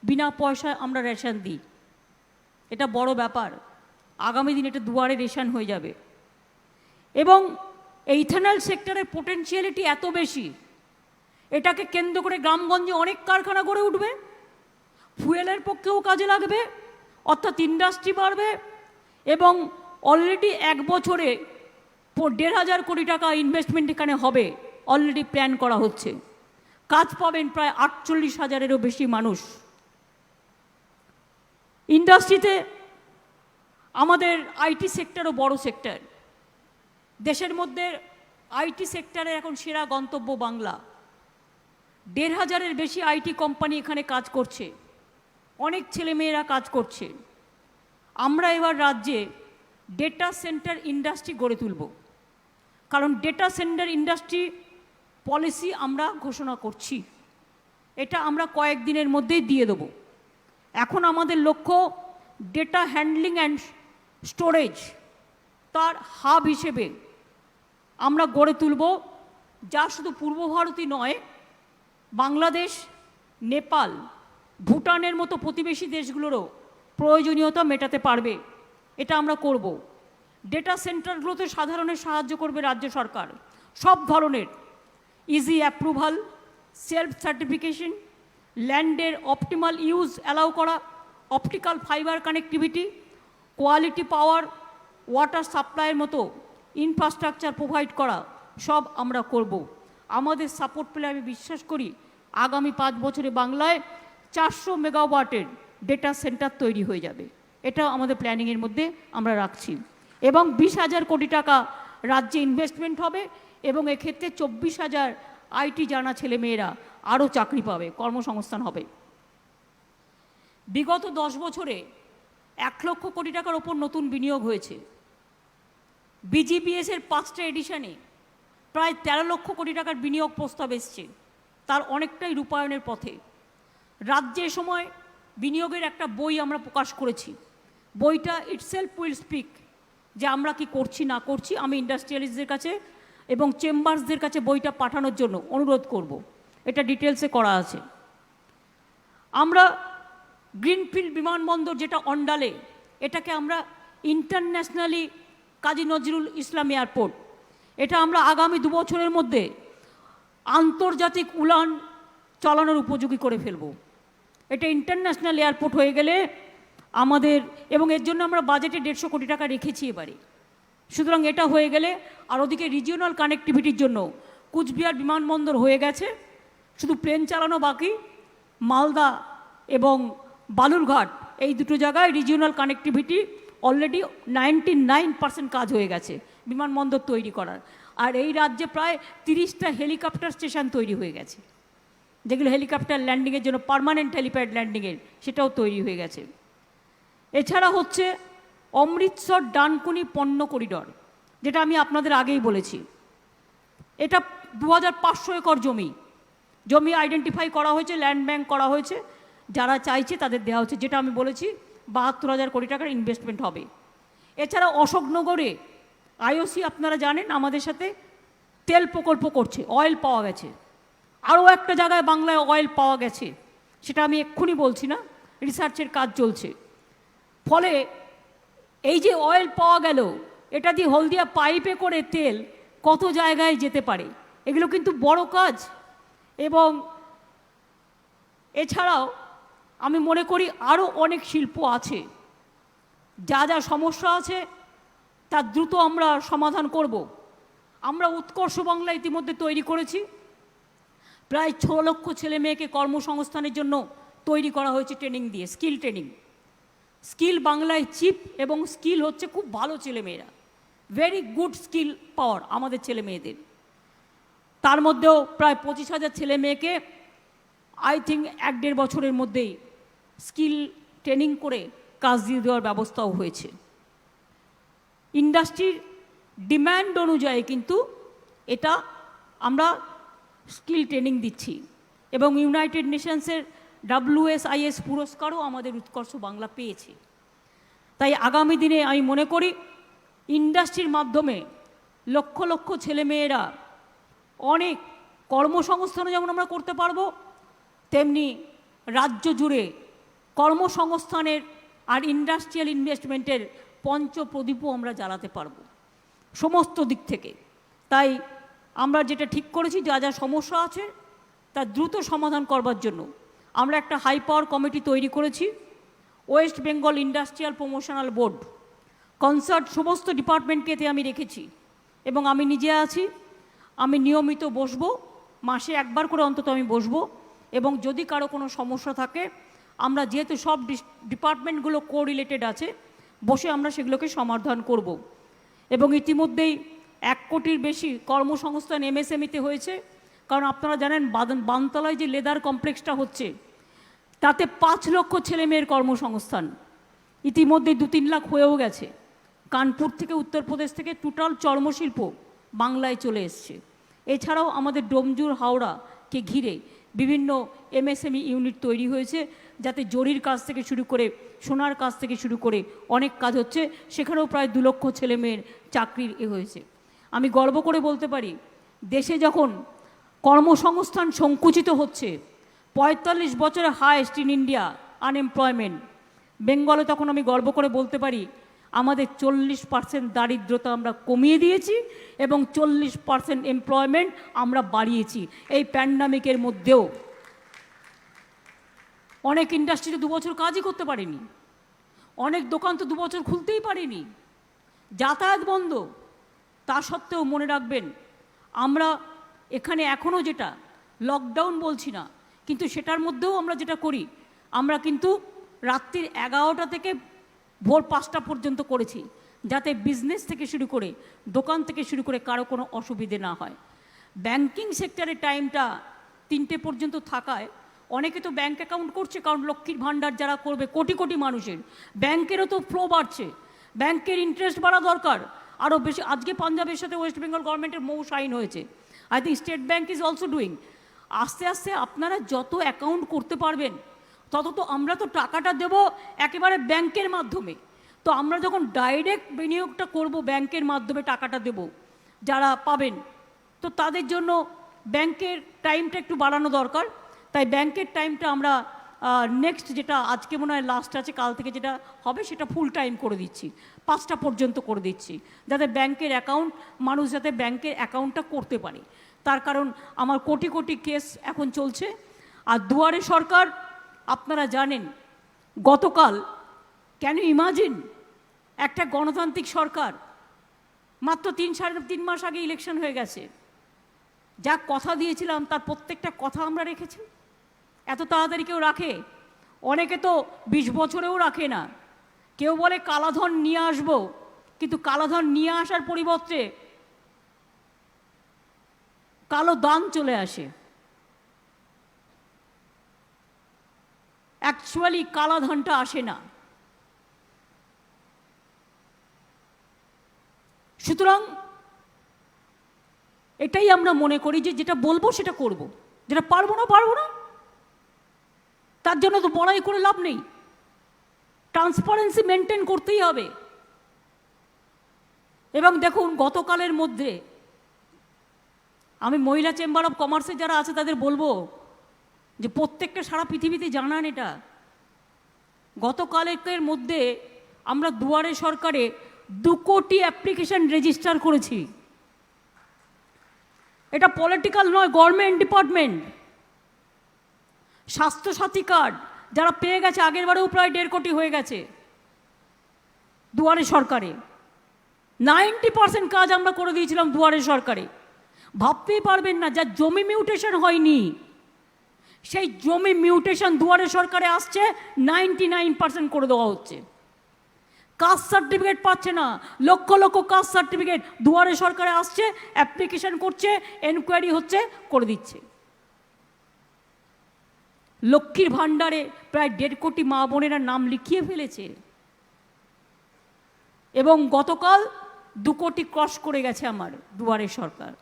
বিনা পয়সায় আমরা রেশন দিই। এটা বড় ব্যাপার। আগামী দিন এটা দুয়ারে রেশন হয়ে যাবে। এবং এই ইথানল সেক্টরের পোটেনশিয়ালিটি এত বেশি, এটাকে কেন্দ্র করে গ্রামগঞ্জে অনেক কারখানা গড়ে উঠবে, ফুয়েলের পক্ষেও কাজে লাগবে, অর্থাৎ ইন্ডাস্ট্রি বাড়বে। এবং অলরেডি 1 বছরে 1,500 কোটি টাকা ইনভেস্টমেন্ট এখানে হবে, অলরেডি প্ল্যান করা হচ্ছে। কাজ পাবেন প্রায় 48,000-এরও বেশি মানুষ। ইন্ডাস্ট্রিতে আমাদের আইটি সেক্টরও বড় সেক্টর। দেশের মধ্যে আইটি সেক্টরে এখন সেরা গন্তব্য বাংলা। 1,500-এর বেশি আইটি কোম্পানি এখানে কাজ করছে, অনেক ছেলেমেয়েরা কাজ করছে। আমরা এবার রাজ্যে ডেটা সেন্টার ইন্ডাস্ট্রি গড়ে তুলব, কারণ ডেটা সেন্টার ইন্ডাস্ট্রি পলিসি আমরা ঘোষণা করছি। এটা আমরা কয়েকদিনের মধ্যেই দিয়ে দেব। এখন আমাদের লক্ষ্য ডেটা হ্যান্ডলিং অ্যান্ড স্টোরেজ তার হাব হিসেবে আমরা গড়ে তুলব, যা শুধু পূর্ব ভারতই নয়, বাংলাদেশ, নেপাল, ভুটানের মতো প্রতিবেশী দেশগুলোরও প্রয়োজনীয়তা মেটাতে পারবে। এটা আমরা করব। ডেটা সেন্টারগুলোতে সাধারণের সাহায্য করবে রাজ্য সরকার, সব ধরনের ইজি অ্যাপ্রুভাল, সেলফ সার্টিফিকেশন, ল্যান্ডের অপটিমাল ইউজ অ্যালাউ করা, optical fibre connectivity, quality power, water সাপ্লাইয়ের মতো ইনফ্রাস্ট্রাকচার প্রোভাইড করা, সব আমরা করব। আমাদের সাপোর্ট পেলে আমি বিশ্বাস করি আগামী 5 বছরে বাংলায় 400 মেগাওয়াটের ডেটা সেন্টার তৈরি হয়ে যাবে। এটা আমাদের প্ল্যানিংয়ের মধ্যে আমরা রাখছি। এবং 20,000 কোটি টাকা রাজ্যে ইনভেস্টমেন্ট হবে এবং এক্ষেত্রে 24,000 আইটি জানা ছেলেমেয়েরা আরও চাকরি পাবে, কর্মসংস্থান হবে। বিগত 10 বছরে 1 লক্ষ কোটি টাকার ওপর নতুন বিনিয়োগ হয়েছে। বিজিপিএসের 5টা এডিশনে প্রায় 13 লক্ষ কোটি টাকার বিনিয়োগ প্রস্তাব এসছে, তার অনেকটাই রূপায়ণের পথে। রাজ্যের সময় বিনিয়োগের একটা বই আমরা প্রকাশ করেছি, বইটা ইটসেলফ উইল স্পিক, যে আমরা কি করছি না করছি। আমি ইন্ডাস্ট্রিয়ালিস্টদের কাছে এবং চেম্বার্সদের কাছে বইটা পাঠানোর জন্য অনুরোধ করব, এটা ডিটেলসে করা আছে। আমরা গ্রিনফিল্ড বিমানবন্দর যেটা অন্ডালে, এটাকে আমরা ইন্টারন্যাশনালি কাজী নজরুল ইসলাম এয়ারপোর্ট, এটা আমরা আগামী 2 বছরের মধ্যে আন্তর্জাতিক উড়ান চালানোর উপযোগী করে ফেলব। এটা ইন্টারন্যাশনাল এয়ারপোর্ট হয়ে গেলে আমাদের, এবং এর জন্য আমরা বাজেটে 150 কোটি টাকা রেখেছি এবারে। সুতরাং এটা হয়ে গেলে, আর ওদিকে রিজিওনাল কানেক্টিভিটির জন্য কুচবিহার বিমানবন্দর হয়ে গেছে, শুধু প্লেন চালানো বাকি। মালদা এবং বালুরঘাট এই দুটো জায়গায় রিজিওনাল কানেক্টিভিটি অলরেডি 99% কাজ হয়ে গেছে বিমানবন্দর তৈরি করার। আর এই রাজ্যে প্রায় 30টা হেলিকপ্টার স্টেশন তৈরি হয়ে গেছে, যেগুলো হেলিকপ্টার ল্যান্ডিংয়ের জন্য, পার্মানেন্ট হেলিপ্যাড ল্যান্ডিংয়ের, সেটাও তৈরি হয়ে গেছে। এছাড়া হচ্ছে অমৃতসর ডানকুনি পণ্য করিডর, যেটা আমি আপনাদের আগেই বলেছি। এটা 2500 একর জমি আইডেন্টিফাই করা হয়েছে, ল্যান্ড ব্যাংক করা হয়েছে, যারা চাইছে তাদের দেওয়া হচ্ছে, যেটা আমি বলেছি 72,000 কোটি টাকার ইনভেস্টমেন্ট হবে। এছাড়া অশোকনগরে আইওসি আপনারা জানেন আমাদের সাথে তেল প্রকল্প করছে, অয়েল পাওয়া গেছে। আরও একটা জায়গায় বাংলায় অয়েল পাওয়া গেছে, সেটা আমি এক্ষুনি বলছি না, রিসার্চের কাজ চলছে। ফলে এই যে অয়েল পাওয়া গেল, এটা দিয়ে হলদিয়া পাইপে করে তেল কত জায়গায় যেতে পারে, এগুলো কিন্তু বড় কাজ। এবং এছাড়াও আমি মনে করি আরও অনেক শিল্প আছে, যা যা সমস্যা আছে তার দ্রুত আমরা সমাধান করব। আমরা উৎকর্ষ বাংলা ইতিমধ্যে তৈরি করেছি, প্রায় 6 লক্ষ ছেলে মেয়েকে কর্মসংস্থানের জন্য তৈরি করা হয়েছে ট্রেনিং দিয়ে, স্কিল ট্রেনিং। স্কিল বাংলায় চিপ, এবং স্কিল হচ্ছে খুব ভালো ছেলেমেয়েরা, ভেরি গুড স্কিল পাওয়ার আমাদের ছেলে মেয়েদের। তার মধ্যেও প্রায় 25,000 ছেলে মেয়েকে আই থিঙ্ক 1-1.5 বছরের মধ্যেই স্কিল ট্রেনিং করে কাজ দিয়ে দেওয়ার ব্যবস্থাও হয়েছে। ইন্ডাস্ট্রির ডিম্যান্ড অনুযায়ী কিন্তু এটা আমরা স্কিল ট্রেনিং দিচ্ছি, এবং ইউনাইটেড নেশনসের WSIS পুরস্কারও আমাদের উৎকর্ষ বাংলা পেয়েছে। তাই আগামী দিনে আমি মনে করি ইন্ডাস্ট্রির মাধ্যমে লক্ষ লক্ষ ছেলেমেয়েরা অনেক কর্মসংস্থানও যেমন আমরা করতে পারবো, তেমনি রাজ্য জুড়ে কর্মসংস্থানের আর ইন্ডাস্ট্রিয়াল ইনভেস্টমেন্টের পঞ্চপ্রদীপও আমরা জ্বালাতে পারবো সমস্ত দিক থেকে। তাই আমরা যেটা ঠিক করেছি, যা যা সমস্যা আছে তা দ্রুত সমাধান করবার জন্য আমরা একটা হাই পাওয়ার কমিটি তৈরি করেছি। West Bengal industrial promotional board concert সমস্ত ডিপার্টমেন্টকে এতে আমি রেখেছি, এবং আমি নিজে আছি। আমি নিয়মিত বসবো, মাসে একবার করে অন্তত আমি বসবো, এবং যদি কারো কোনো সমস্যা থাকে, আমরা যেহেতু সব ডিপার্টমেন্টগুলো কোরিলেটেড আছে, বসে আমরা সেগুলোকে সমাধান করব। এবং ইতিমধ্যেই 1 কোটির বেশি কর্মসংস্থান MSME-তে হয়েছে। কারণ আপনারা জানেন বানতলায় যে লেদার কমপ্লেক্সটা হচ্ছে, তাতে 5 লক্ষ ছেলে মেয়ের কর্মসংস্থান ইতিমধ্যে 2-3 লাখ হয়েও গেছে। কানপুর থেকে, উত্তরপ্রদেশ থেকে টোটাল চর্মশিল্প বাংলায় চলে এসছে। এছাড়াও আমাদের ডোমজুর হাওড়াকে ঘিরে বিভিন্ন MSME ইউনিট তৈরি হয়েছে, যাতে জরির কাজ থেকে শুরু করে সোনার কাজ থেকে শুরু করে অনেক কাজ হচ্ছে। সেখানেও প্রায় 2 লক্ষ ছেলে মেয়ের চাকরির হয়েছে। আমি গর্ব করে বলতে পারি, দেশে যখন কর্মসংস্থান সংকুচিত হচ্ছে, 45 বছরে হায়েস্ট ইন ইন্ডিয়া আনএমপ্লয়মেন্ট, বেঙ্গলে তখন আমি গর্ব করে বলতে পারি আমাদের 40% দারিদ্রতা আমরা কমিয়ে দিয়েছি, এবং 40% এমপ্লয়মেন্ট আমরা বাড়িয়েছি এই প্যান্ডামিকের মধ্যেও। অনেক ইন্ডাস্ট্রিতে 2 বছর কাজই করতে পারেনি, অনেক দোকান তো 2 বছর খুলতেই পারেনি, যাতায়াত বন্ধ। তা সত্ত্বেও মনে রাখবেন, আমরা এখানে এখনও যেটা লকডাউন বলছি না, কিন্তু সেটার মধ্যেও আমরা যেটা করি, আমরা কিন্তু রাত্রির 11টা থেকে ভোর 5টা পর্যন্ত করেছি, যাতে বিজনেস থেকে শুরু করে দোকান থেকে শুরু করে কারো কোনো অসুবিধে না হয়। ব্যাংকিং সেক্টরের টাইমটা 3টে পর্যন্ত থাকায় অনেকে তো ব্যাংক অ্যাকাউন্ট করছে, কারণ লক্ষ্মীর ভাণ্ডার যারা করবে কোটি কোটি মানুষের, ব্যাংকেরও তো ফ্লো বাড়ছে, ব্যাংকের ইন্টারেস্ট বাড়া দরকার আরও বেশি। আজকে পাঞ্জাবের সাথে ওয়েস্ট বেঙ্গল গভর্নমেন্টের মৌ সাইন হয়েছে, I think state bank is also doing. আস্তে আস্তে আপনারা যত অ্যাকাউন্ট করতে পারবেন তত তো আমরা তো টাকাটা দেব একেবারে ব্যাংকের মাধ্যমে। তো আমরা যখন ডাইরেক্ট বিনিয়োগটা করব, ব্যাংকের মাধ্যমে টাকাটা দেব যারা পাবেন, তো তাদের জন্য ব্যাংকের টাইমটা একটু বাড়ানো দরকার। তাই ব্যাংকের টাইমটা আমরা নেক্সট যেটা আজকে মনে হয় লাস্ট আছে, কাল থেকে যেটা হবে সেটা ফুল টাইম করে দিচ্ছি, 5টা পর্যন্ত করে দিচ্ছি, যাতে ব্যাংকের অ্যাকাউন্ট মানুষ যাতে ব্যাংকের অ্যাকাউন্টটা করতে পারে। তার কারণ আমার কোটি কোটি কেস এখন চলছে। আর দুয়ারে সরকার আপনারা জানেন, গতকাল ক্যান ইউ ইমাজিন একটা গণতান্ত্রিক সরকার, মাত্র 3 মাস আগে ইলেকশন হয়ে গেছে, যা কথা দিয়েছিলাম তার প্রত্যেকটা কথা আমরা রেখেছি। এত তাড়াতাড়ি কেউ রাখে? অনেকে তো 20 বছরেও রাখে না। কেউ বলে কালাধন নিয়ে আসবো, কিন্তু কালাধন নিয়ে আসার পরিবর্তে কালো দান চলে আসে। অ্যাকচুয়ালি কালাধনটা আসে না। সুতরাং এটাই আমরা মনে করি যে যেটা বলবো সেটা করব, যেটা পারবো না তার জন্য তো বড়াই করে লাভ নেই। ট্রান্সপারেন্সি মেনটেন করতেই হবে। এবং দেখুন, গতকালের মধ্যে আমি মহিলা চেম্বার অফ কমার্সে যারা আছে তাদের বলবো যে প্রত্যেকটা সারা পৃথিবীতে জানান এটা, গতকালের মধ্যে আমরা দুয়ারে সরকারে 2 কোটি অ্যাপ্লিকেশন রেজিস্টার করেছি। এটা পলিটিক্যাল নয়, গভর্নমেন্ট ডিপার্টমেন্ট। স্বাস্থ্যসাথী কার্ড যারা পেয়ে গেছে, আগের বারেও প্রায় 1.5 কোটি হয়ে গেছে দুয়ারে সরকারে। 90% কাজ আমরা করে দিয়েছিলাম দুয়ারে সরকারে। ভাবতেই পারবেন না, যা জমি মিউটেশন হয়নি সেই জমি মিউটেশন দুয়ারে সরকারে আসছে, 99% করে দেওয়া হচ্ছে। কাস্ট সার্টিফিকেট পাচ্ছে না, লক্ষ লক্ষ কাস্ট সার্টিফিকেট দুয়ারে সরকারে আসছে, অ্যাপ্লিকেশন করছে, এনকোয়ারি হচ্ছে, করে দিচ্ছে। লক্ষ্মীর ভাণ্ডারে প্রায় 1.5 কোটি মা বোনেরা নাম লিখিয়ে ফেলেছে। এবং গতকাল 2 কোটি ক্রস করে গেছে আমার দুয়ারে সরকার।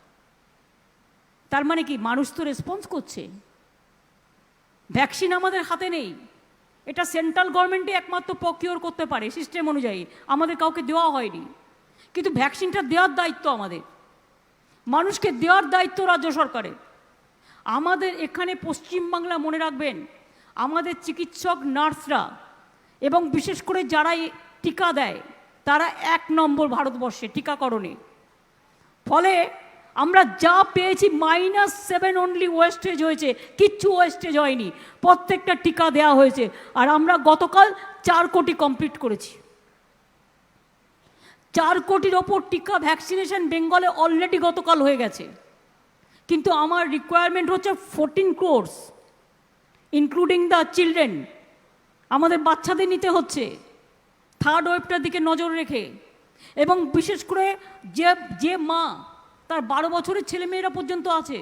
তার মানে কি, মানুষ তো রেসপন্স করছে। ভ্যাকসিন আমাদের হাতে নেই, এটা সেন্ট্রাল গভর্নমেন্টই একমাত্র প্রকিওর করতে পারে সিস্টেম অনুযায়ী, আমাদের কাউকে দেওয়া হয়নি। কিন্তু ভ্যাকসিনটা দেওয়ার দায়িত্ব আমাদের, মানুষকে দেওয়ার দায়িত্ব রাজ্য সরকারের। আমাদের এখানে পশ্চিমবাংলা, মনে রাখবেন, আমাদের চিকিৎসক নার্সরা এবং বিশেষ করে যারা টিকা দেয় তারা 1 নম্বর ভারতবর্ষে টিকাকরণে। ফলে আমরা যা পেয়েছি -7 অনলি ওয়েস্টেজ হয়েছে, কিচ্ছু ওয়েস্টেজ হয়নি, প্রত্যেকটা টিকা দেওয়া হয়েছে। আর আমরা গতকাল 4 কোটি কমপ্লিট করেছি। 4 কোটির ওপর টিকা ভ্যাকসিনেশন বেঙ্গলে অলরেডি গতকাল হয়ে গেছে। কিন্তু আমার রিকোয়ারমেন্ট হচ্ছে 14 crores ইনক্লুডিং দ্য চিলড্রেন। আমাদের বাচ্চাদের নিতে হচ্ছে, 3rd ওয়েভটার দিকে নজর রেখে। এবং বিশেষ করে যে মা তার 12 বছরের ছেলেমেয়েরা পর্যন্ত আছে,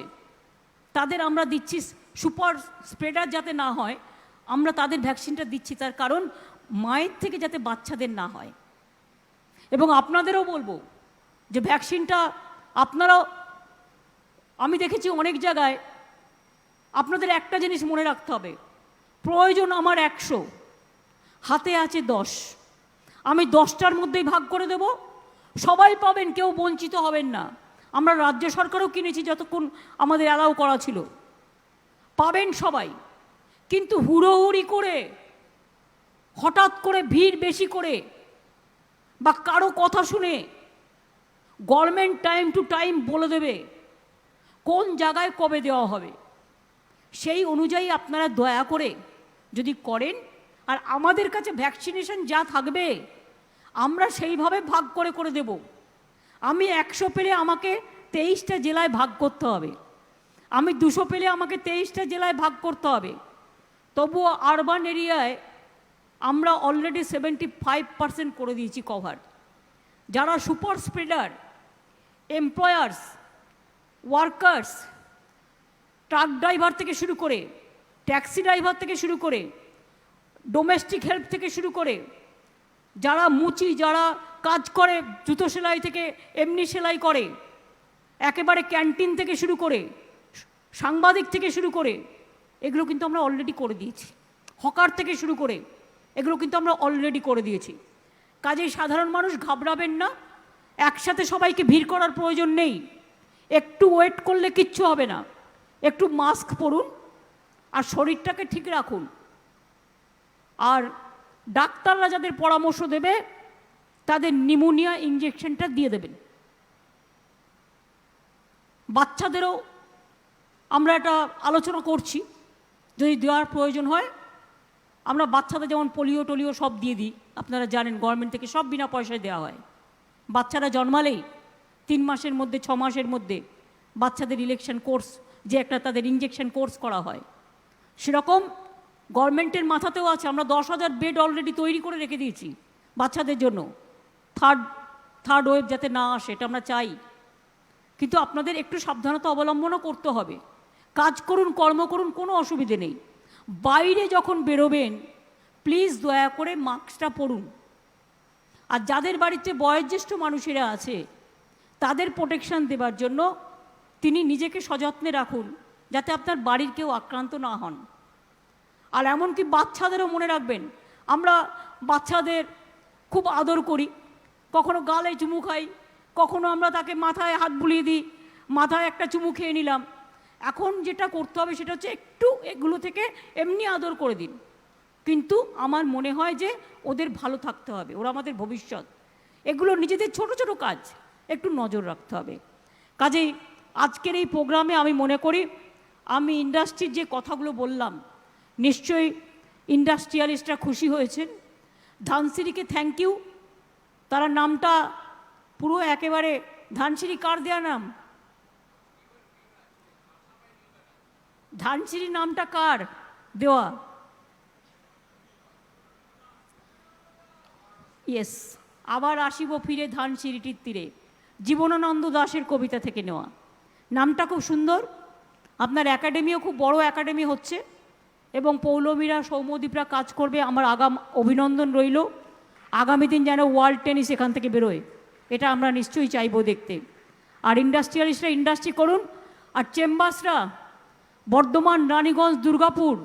তাদের আমরা দিচ্ছি, সুপার স্প্রেডার যাতে না হয় আমরা তাদের ভ্যাকসিনটা দিচ্ছি, তার কারণ মায়ের থেকে যাতে বাচ্চাদের না হয়। এবং আপনাদেরও বলবো যে ভ্যাকসিনটা আপনারাও, আমি দেখেছি অনেক জায়গায়, আপনাদের একটা জিনিস মনে রাখতে হবে, প্রয়োজন আমার 100, হাতে আছে 10, আমি 10টার মধ্যেই ভাগ করে দেব, সবাই পাবেন, কেউ বঞ্চিত হবেন না। আমরা রাজ্য সরকারও কিনেছি যতক্ষণ আমাদের অ্যালাউ করা ছিল, পাবেন সবাই। কিন্তু হুড়োহুড়ি করে, হঠাৎ করে ভিড় বেশি করে বা কারো কথা শুনে গভর্নমেন্ট টাইম টু টাইম বলে দেবে কোন জায়গায় কবে দেওয়া হবে। সেই অনুযায়ী আপনারা দয়া করে যদি করেন, আর আমাদের কাছে ভ্যাকসিনেশন যা থাকবে আমরা সেইভাবে ভাগ করে করে দেব। আমি 100 পেলে আমাকে 23টা জেলায় ভাগ করতে হবে, আমি 200 পেলে আমাকে 23টা জেলায় ভাগ করতে হবে। তবুও আরবান এরিয়ায় আমরা অলরেডি 75% করে দিয়েছি কভার। যারা super spreader, employers, workers, truck driver থেকে শুরু করে, ট্যাক্সি ড্রাইভার থেকে শুরু করে, ডোমেস্টিক হেল্প থেকে শুরু করে, যারা মুচি, যারা কাজ করে জুতো সেলাই থেকে এমনি সেলাই করে, একেবারে ক্যান্টিন থেকে শুরু করে, সাংবাদিক থেকে শুরু করে, এগুলো কিন্তু আমরা অলরেডি করে দিয়েছি। হকার থেকে শুরু করে এগুলো কিন্তু আমরা অলরেডি করে দিয়েছি। কাজেই সাধারণ মানুষ ঘাবড়াবেন না, একসাথে সবাইকে ভিড় করার প্রয়োজন নেই। একটু ওয়েট করলে কিচ্ছু হবে না। একটু মাস্ক পরুন আর শরীরটাকে ঠিক রাখুন। আর ডাক্তাররা যাদের পরামর্শ দেবে তাদের নিউমোনিয়া ইঞ্জেকশনটা দিয়ে দেবেন। বাচ্চাদেরও আমরা এটা আলোচনা করছি, যদি দেওয়ার প্রয়োজন হয়। আমরা বাচ্চাদের যেমন পোলিও টোলিও সব দিয়ে দিই, আপনারা জানেন গভর্নমেন্ট থেকে সব বিনা পয়সায় দেওয়া হয়। বাচ্চারা জন্মালেই 3 মাসের মধ্যে 6 মাসের মধ্যে বাচ্চাদের ইলেকশন কোর্স, যে একটা তাদের ইঞ্জেকশন কোর্স করা হয়, সেরকম গভর্নমেন্টের মাথাতেও আছে। আমরা 10,000 বেড অলরেডি তৈরি করে রেখে দিয়েছি বাচ্চাদের জন্য, থার্ড ওয়েভ যাতে না আসে, এটা আমরা চাই। কিন্তু আপনাদের একটু সাবধানতা অবলম্বনও করতে হবে। কাজ করুন, কর্ম করুন, কোনো অসুবিধে নেই। বাইরে যখন বেরোবেন প্লিজ দয়া করে মাস্কটা পরুন। আর যাদের বাড়িতে বয়োজ্যেষ্ঠ মানুষেরা আছে তাদের প্রোটেকশন দেবার জন্য তিনি নিজেকে সযত্নে রাখুন, যাতে আপনার বাড়ির কেউ আক্রান্ত না হন। আর এমনকি বাচ্চাদেরও মনে রাখবেন, আমরা বাচ্চাদের খুব আদর করি, কখনো গালে চুমু খাই, কখনো আমরা তাকে মাথায় হাত বুলিয়ে দিই, মাথায় একটা চুমু খেয়ে নিলাম। এখন যেটা করতে হবে সেটা হচ্ছে একটু এগুলো থেকে এমনি আদর করে দিন, কিন্তু আমার মনে হয় যে ওদের ভালো থাকতে হবে, ওরা আমাদের ভবিষ্যৎ। এগুলো নিজেদের ছোট ছোট কাজ একটু নজর রাখতে হবে। কাজেই আজকের এই প্রোগ্রামে আমি মনে করি আমি ইন্ডাস্ট্রির যে কথাগুলো বললাম, নিশ্চয়ই ইন্ডাস্ট্রিয়ালিস্টরা খুশি হয়েছেন। ধানসিঁড়িকে থ্যাংক ইউ। তারা নামটা পুরো একেবারে, ধানসিঁড়ি কার দেয়া নাম? ধানসিঁড়ি নামটা কার দেওয়া? ইয়েস, আবার আসিব ফিরে ধানসিঁড়িটির তীরে, জীবনানন্দ দাশের কবিতা থেকে নেওয়া। নামটা খুব সুন্দর। আপনার একাডেমিও খুব বড় একাডেমি হচ্ছে এবং পৌলমীরা, সৌম্যদীপরা কাজ করবে। আমার অভিনন্দন রইল। আগামী দিন যেন ওয়ার্ল্ড টেনিস এখান থেকে বেরোয়, এটা আমরা নিশ্চয়ই চাইবো দেখতে। আর ইন্ডাস্ট্রিয়ালিস্টরা ইন্ডাস্ট্রি করুন। আর চেম্বার্সরা বর্ধমান, রানীগঞ্জ, দুর্গাপুর,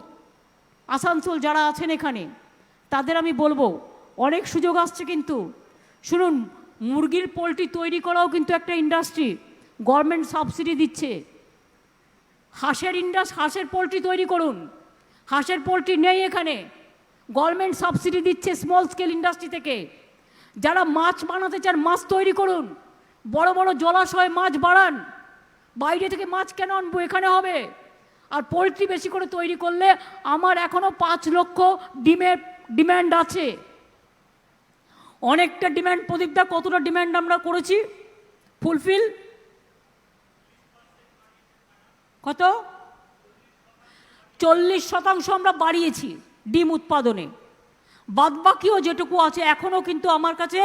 আসানসোল যারা আছেন এখানে, তাদের আমি বলবো অনেক সুযোগ আসছে। কিন্তু শুনুন, মুরগির পোলট্রি তৈরি করাও কিন্তু একটা ইন্ডাস্ট্রি, গভর্নমেন্ট সাবসিডি দিচ্ছে। হাঁসের পোলট্রি তৈরি করুন। হাঁসের পোলট্রি নেই এখানে, গভর্নমেন্ট সাবসিডি দিচ্ছে স্মল স্কেল ইন্ডাস্ট্রি থেকে। যারা মাছ বানাতে চান, মাছ তৈরি করুন, বড় বড় জলাশয়ে মাছ বাড়ান। বাইরে থেকে মাছ কেন আনবো, এখানে হবে। আর পোলট্রি বেশি করে তৈরি করলে আমার এখনও 5 লক্ষ ডিমের ডিম্যান্ড আছে। অনেকটা ডিম্যান্ড। প্রদীপদা, কতটা ডিম্যান্ড আমরা করেছি ফুলফিল? কত? 40% আমরা বাড়িয়েছি ডিম উৎপাদনে। বাদবাকিও যেটুকু আছে এখনও কিন্তু আমার কাছে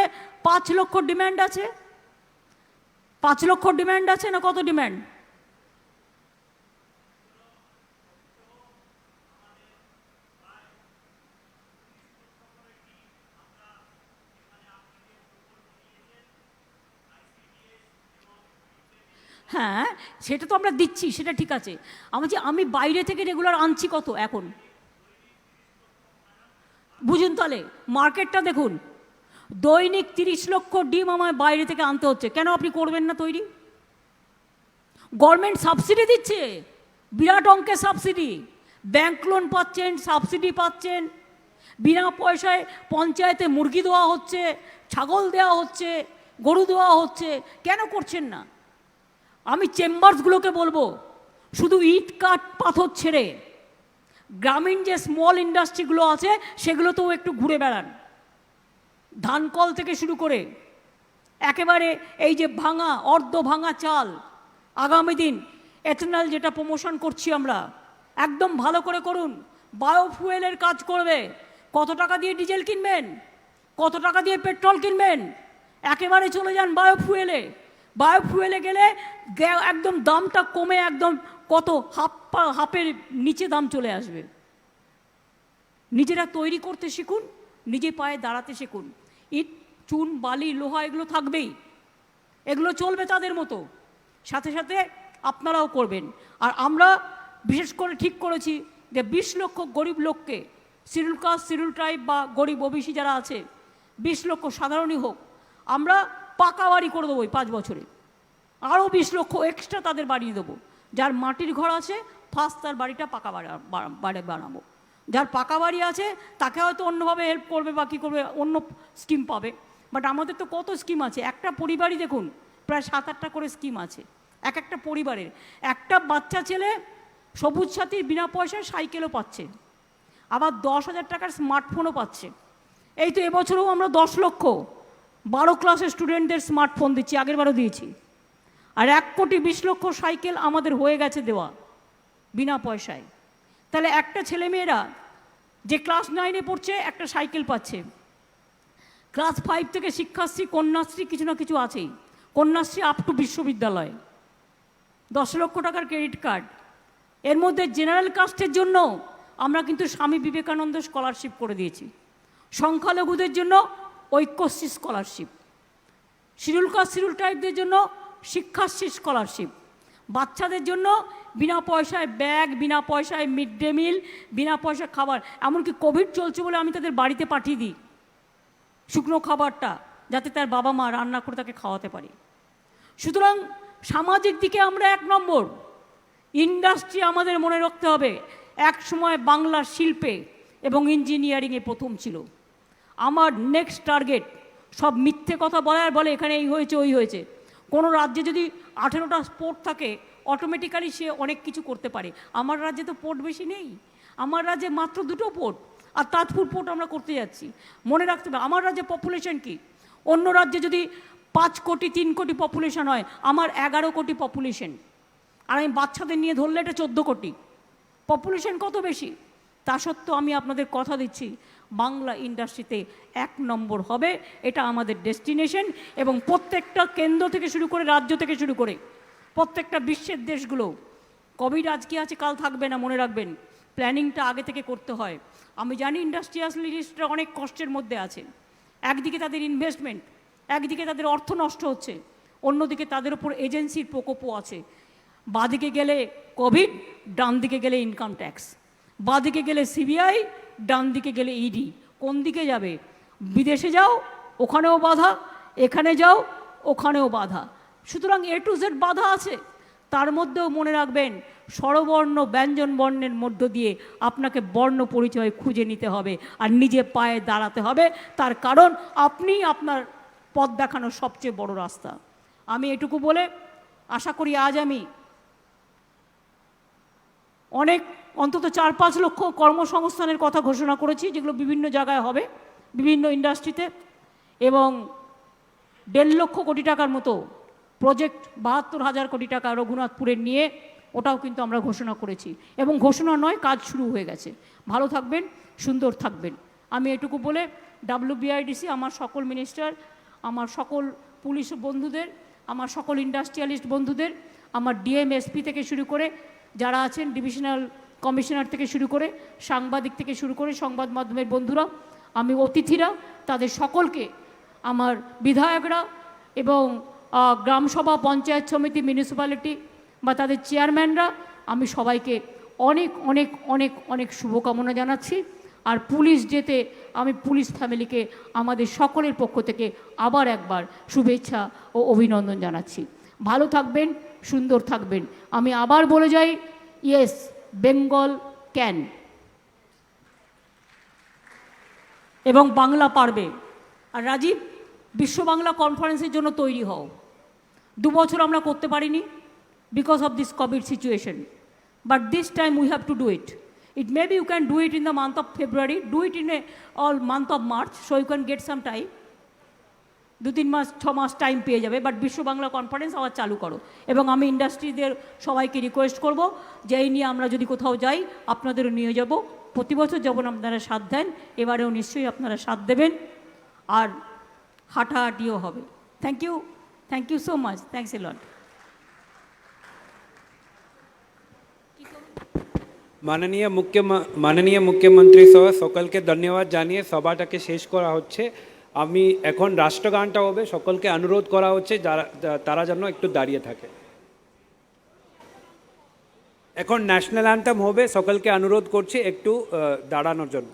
5 লক্ষ ডিম্যান্ড আছে। 5 লক্ষ ডিম্যান্ড আছে না কত ডিম্যান্ড? হ্যাঁ, সেটা তো আমরা দিচ্ছি, সেটা ঠিক আছে। আমি বাইরে থেকে রেগুলার আনছি কত এখন বুঝুন। তাহলে মার্কেটটা দেখুন, দৈনিক 30 লক্ষ ডিম আমায় বাইরে থেকে আনতে হচ্ছে। কেন আপনি করবেন না তৈরি? গভর্নমেন্ট সাবসিডি দিচ্ছে, বিরাট অঙ্কের সাবসিডি। ব্যাংক লোন পাচ্ছেন, সাবসিডি পাচ্ছেন, বিনা পয়সায় পঞ্চায়েতে মুরগি দেওয়া হচ্ছে, ছাগল দেওয়া হচ্ছে, গরু দেওয়া হচ্ছে। কেন করছেন না? আমি চেম্বার্সগুলোকে বলবো, শুধু ইট কাঠ পাথর ছেড়ে গ্রামীণ যে স্মল ইন্ডাস্ট্রিগুলো আছে সেগুলোতেও একটু ঘুরে বেড়ান। ধানকল থেকে শুরু করে একেবারে এই যে ভাঙা, অর্ধ ভাঙা চাল, আগামী দিন এথেনল যেটা প্রমোশন করছি আমরা, একদম ভালো করে করুন। বায়োফুয়েলের কাজ করবে। কত টাকা দিয়ে ডিজেল কিনবেন, কত টাকা দিয়ে পেট্রোল কিনবেন, একেবারে চলে যান বায়োফুয়েলে। বায়োফুয়েলে গেলে একদম দামটা কমে একদম কত হাফের নিচে দাম চলে আসবে। নিজেরা তৈরি করতে শিখুন, নিজে পায়ে দাঁড়াতে শিখুন। ইট, চুন, বালি, লোহা এগুলো থাকবেই, এগুলো চলবে তাদের মতো, সাথে সাথে আপনারাও করবেন। আর আমরা বিশেষ করে ঠিক করেছি যে 20 লক্ষ গরিব লোককে, শিডিউল কাস্ট, শিডিউল ট্রাইব বা গরিব ওবিসি যারা আছে, 20 লক্ষ সাধারণই হোক, আমরা পাকা বাড়ি করে দেবো এই 5 বছরে। আরও 20 লক্ষ এক্সট্রা তাদের বাড়িয়ে দেবো। যার মাটির ঘর আছে ফার্স্ট তার বাড়িটা পাকা বাড়ি বানাবো। যার পাকা বাড়ি আছে তাকে হয়তো অন্যভাবে হেল্প করবে বা কী করবে, অন্য স্কিম পাবে। বাট আমাদের তো কত স্কিম আছে, একটা পরিবারই দেখুন প্রায় 7-8টা করে স্কিম আছে এক একটা পরিবারের। একটা বাচ্চা ছেলে সবুজ সাথীর বিনা পয়সায় সাইকেলও পাচ্ছে, আবার 10,000 টাকার স্মার্টফোনও পাচ্ছে। এই তো এবছরেও আমরা 10 লক্ষ 12 ক্লাসের স্টুডেন্টদের স্মার্টফোন দিচ্ছি, আগেরবারও দিয়েছি। আর 1,20,00,000 সাইকেল আমাদের হয়ে গেছে দেওয়া বিনা পয়সায়। তাহলে একটা ছেলেমেয়েরা যে ক্লাস 9-এ পড়ছে একটা সাইকেল পাচ্ছে, ক্লাস 5 থেকে শিক্ষাশ্রী, কন্যাশ্রী কিছু না কিছু আছেই, কন্যাশ্রী আপ টু বিশ্ববিদ্যালয়, 10 লক্ষ টাকার ক্রেডিট কার্ড। এর মধ্যে জেনারেল কাস্টের জন্য আমরা কিন্তু স্বামী বিবেকানন্দ স্কলারশিপ করে দিয়েছি, সংখ্যালঘুদের জন্য Aikyashree scholarship, schedule caste schedule ট্রাইবদের জন্য শিক্ষাশ্রী স্কলারশিপ, বাচ্চাদের জন্য বিনা পয়সায় ব্যাগ, বিনা পয়সায় মিড ডে মিল, বিনা পয়সায় খাবার। এমনকি কোভিড চলছে বলে আমি তাদের বাড়িতে পাঠিয়ে দিই শুকনো খাবারটা, যাতে তার বাবা মা রান্না করে তাকে খাওয়াতে পারি। সুতরাং সামাজিক দিকে আমরা 1 নম্বর। ইন্ডাস্ট্রি আমাদের মনে রাখতে হবে, এক সময় বাংলার শিল্পে এবং ইঞ্জিনিয়ারিংয়ে প্রথম ছিল। আমার নেক্সট টার্গেট, সব মিথ্যে কথা বলে এখানে এই হয়েছে ওই হয়েছে। কোনো রাজ্যে যদি 18টা পোর্ট থাকে অটোমেটিক্যালি সে অনেক কিছু করতে পারে। আমার রাজ্যে তো পোর্ট বেশি নেই, আমার রাজ্যে মাত্র 2টো পোর্ট, আর তাজপুর পোর্ট আমরা করতে যাচ্ছি। মনে রাখতে হবে আমার রাজ্যে পপুলেশন কি, অন্য রাজ্যে যদি 5 কোটি 3 কোটি পপুলেশন হয়, আমার 11 কোটি পপুলেশন, আর আমি বাচ্চাদের নিয়ে ধরলে এটা 14 কোটি পপুলেশন, কত বেশি। তা সত্ত্বেও আমি আপনাদের কথা দিচ্ছি বাংলা ইন্ডাস্ট্রিতে 1 নম্বর হবে, এটা আমাদের ডেস্টিনেশন। এবং প্রত্যেকটা কেন্দ্র থেকে শুরু করে, রাজ্য থেকে শুরু করে প্রত্যেকটা বিশ্বের দেশগুলো, কোভিড আজকে আছে কাল থাকবে না, মনে রাখবেন প্ল্যানিংটা আগে থেকে করতে হয়। আমি জানি ইন্ডাস্ট্রিয়ালিস্টরা অনেক কষ্টের মধ্যে আছে, একদিকে তাদের ইনভেস্টমেন্ট, একদিকে তাদের অর্থ নষ্ট হচ্ছে, অন্যদিকে তাদের উপর এজেন্সির প্রকোপও আছে। বাঁদিকে গেলে কোভিড, ডান দিকে গেলে ইনকাম ট্যাক্স, বাঁদিকে গেলে সিবিআই, ডান দিকে গেলে ইডি। কোন দিকে যাবে? বিদেশে যাও ওখানেও বাধা, এখানে যাও ওখানেও বাধা। সুতরাং A to Z বাধা আছে। তার মধ্যেও মনে রাখবেন স্বরবর্ণ ব্যঞ্জন বর্ণের মধ্য দিয়ে আপনাকে বর্ণ পরিচয় খুঁজে নিতে হবে আর নিজে পায়ে দাঁড়াতে হবে। তার কারণ আপনি আপনার পথ দেখানোর সবচেয়ে বড় রাস্তা। আমি এটুকু বলে আশা করি আজ আমি অনেক অন্তত 4-5 লক্ষ কর্মসংস্থানের কথা ঘোষণা করেছি, যেগুলো বিভিন্ন জায়গায় হবে, বিভিন্ন ইন্ডাস্ট্রিতে, এবং 1.5 লক্ষ কোটি টাকার মতো প্রজেক্ট, 72,000 কোটি টাকা রঘুনাথপুরের নিয়ে, ওটাও কিন্তু আমরা ঘোষণা করেছি। এবং ঘোষণা নয়, কাজ শুরু হয়ে গেছে। ভালো থাকবেন, সুন্দর থাকবেন। আমি এটুকু বলে WBIDC, আমার সকল মিনিস্টার, আমার সকল পুলিশ বন্ধুদের, আমার সকল ইন্ডাস্ট্রিয়ালিস্ট বন্ধুদের, আমার DMSP থেকে শুরু করে যারা আছেন, ডিভিশনাল কমিশনার থেকে শুরু করে, সাংবাদিক থেকে শুরু করে সংবাদ মাধ্যমের বন্ধুরা, আমি অতিথিরা, তাদের সকলকে, আমার বিধায়করা এবং গ্রামসভা, পঞ্চায়েত সমিতি, মিউনিসিপ্যালিটি বা তাদের চেয়ারম্যানরা, আমি সবাইকে অনেক অনেক অনেক অনেক শুভকামনা জানাচ্ছি। আর পুলিশ যেতে আমি পুলিশ ফ্যামিলিকে আমাদের সকলের পক্ষ থেকে আবার একবার শুভেচ্ছা ও অভিনন্দন জানাচ্ছি। ভালো থাকবেন, সুন্দর থাকবেন। আমি আবার বলে যাই, ইয়েস, বেঙ্গল ক্যান, এবং বাংলা পারবে। আর রাজীব, বিশ্ব বাংলা কনফারেন্সের জন্য তৈরি হও। 2 বছর আমরা করতে পারিনি because of this Covid situation, but this time we have to do it. It maybe you can do it in the month of February, do it in a all month of March, so you can get some time. 2-3 mass 6 mass time পেয়ে যাবে, but বিশ্ব Bangla conference আবার চালু করো। এবং আমি ইন্ডাস্ট্রিদের সবাইকে request করব যে এই নিয়ে আমরা যদি কোথাও যাই আপনাদেরও নিয়ে যাব। প্রতি বছর যেমন আপনারা সাথ দেন, এবারেও নিশ্চয়ই আপনারা সাথ দেবেন, আর হাঁটাহাঁটিও হবে। Thank you, thank you so much, thanks a lot. মাননীয় মুখ্যমন্ত্রী সহ সকলকে ধন্যবাদ জানিয়ে সভাটাকে শেষ করা হচ্ছে। আমি এখন রাষ্ট্রগানটা হবে, সকলকে অনুরোধ করা হচ্ছে তারা যেন একটু দাঁড়িয়ে থাকে। এখন ন্যাশনাল অ্যান্থেম হবে, সকলকে অনুরোধ করছি একটু দাঁড়ানোর জন্য।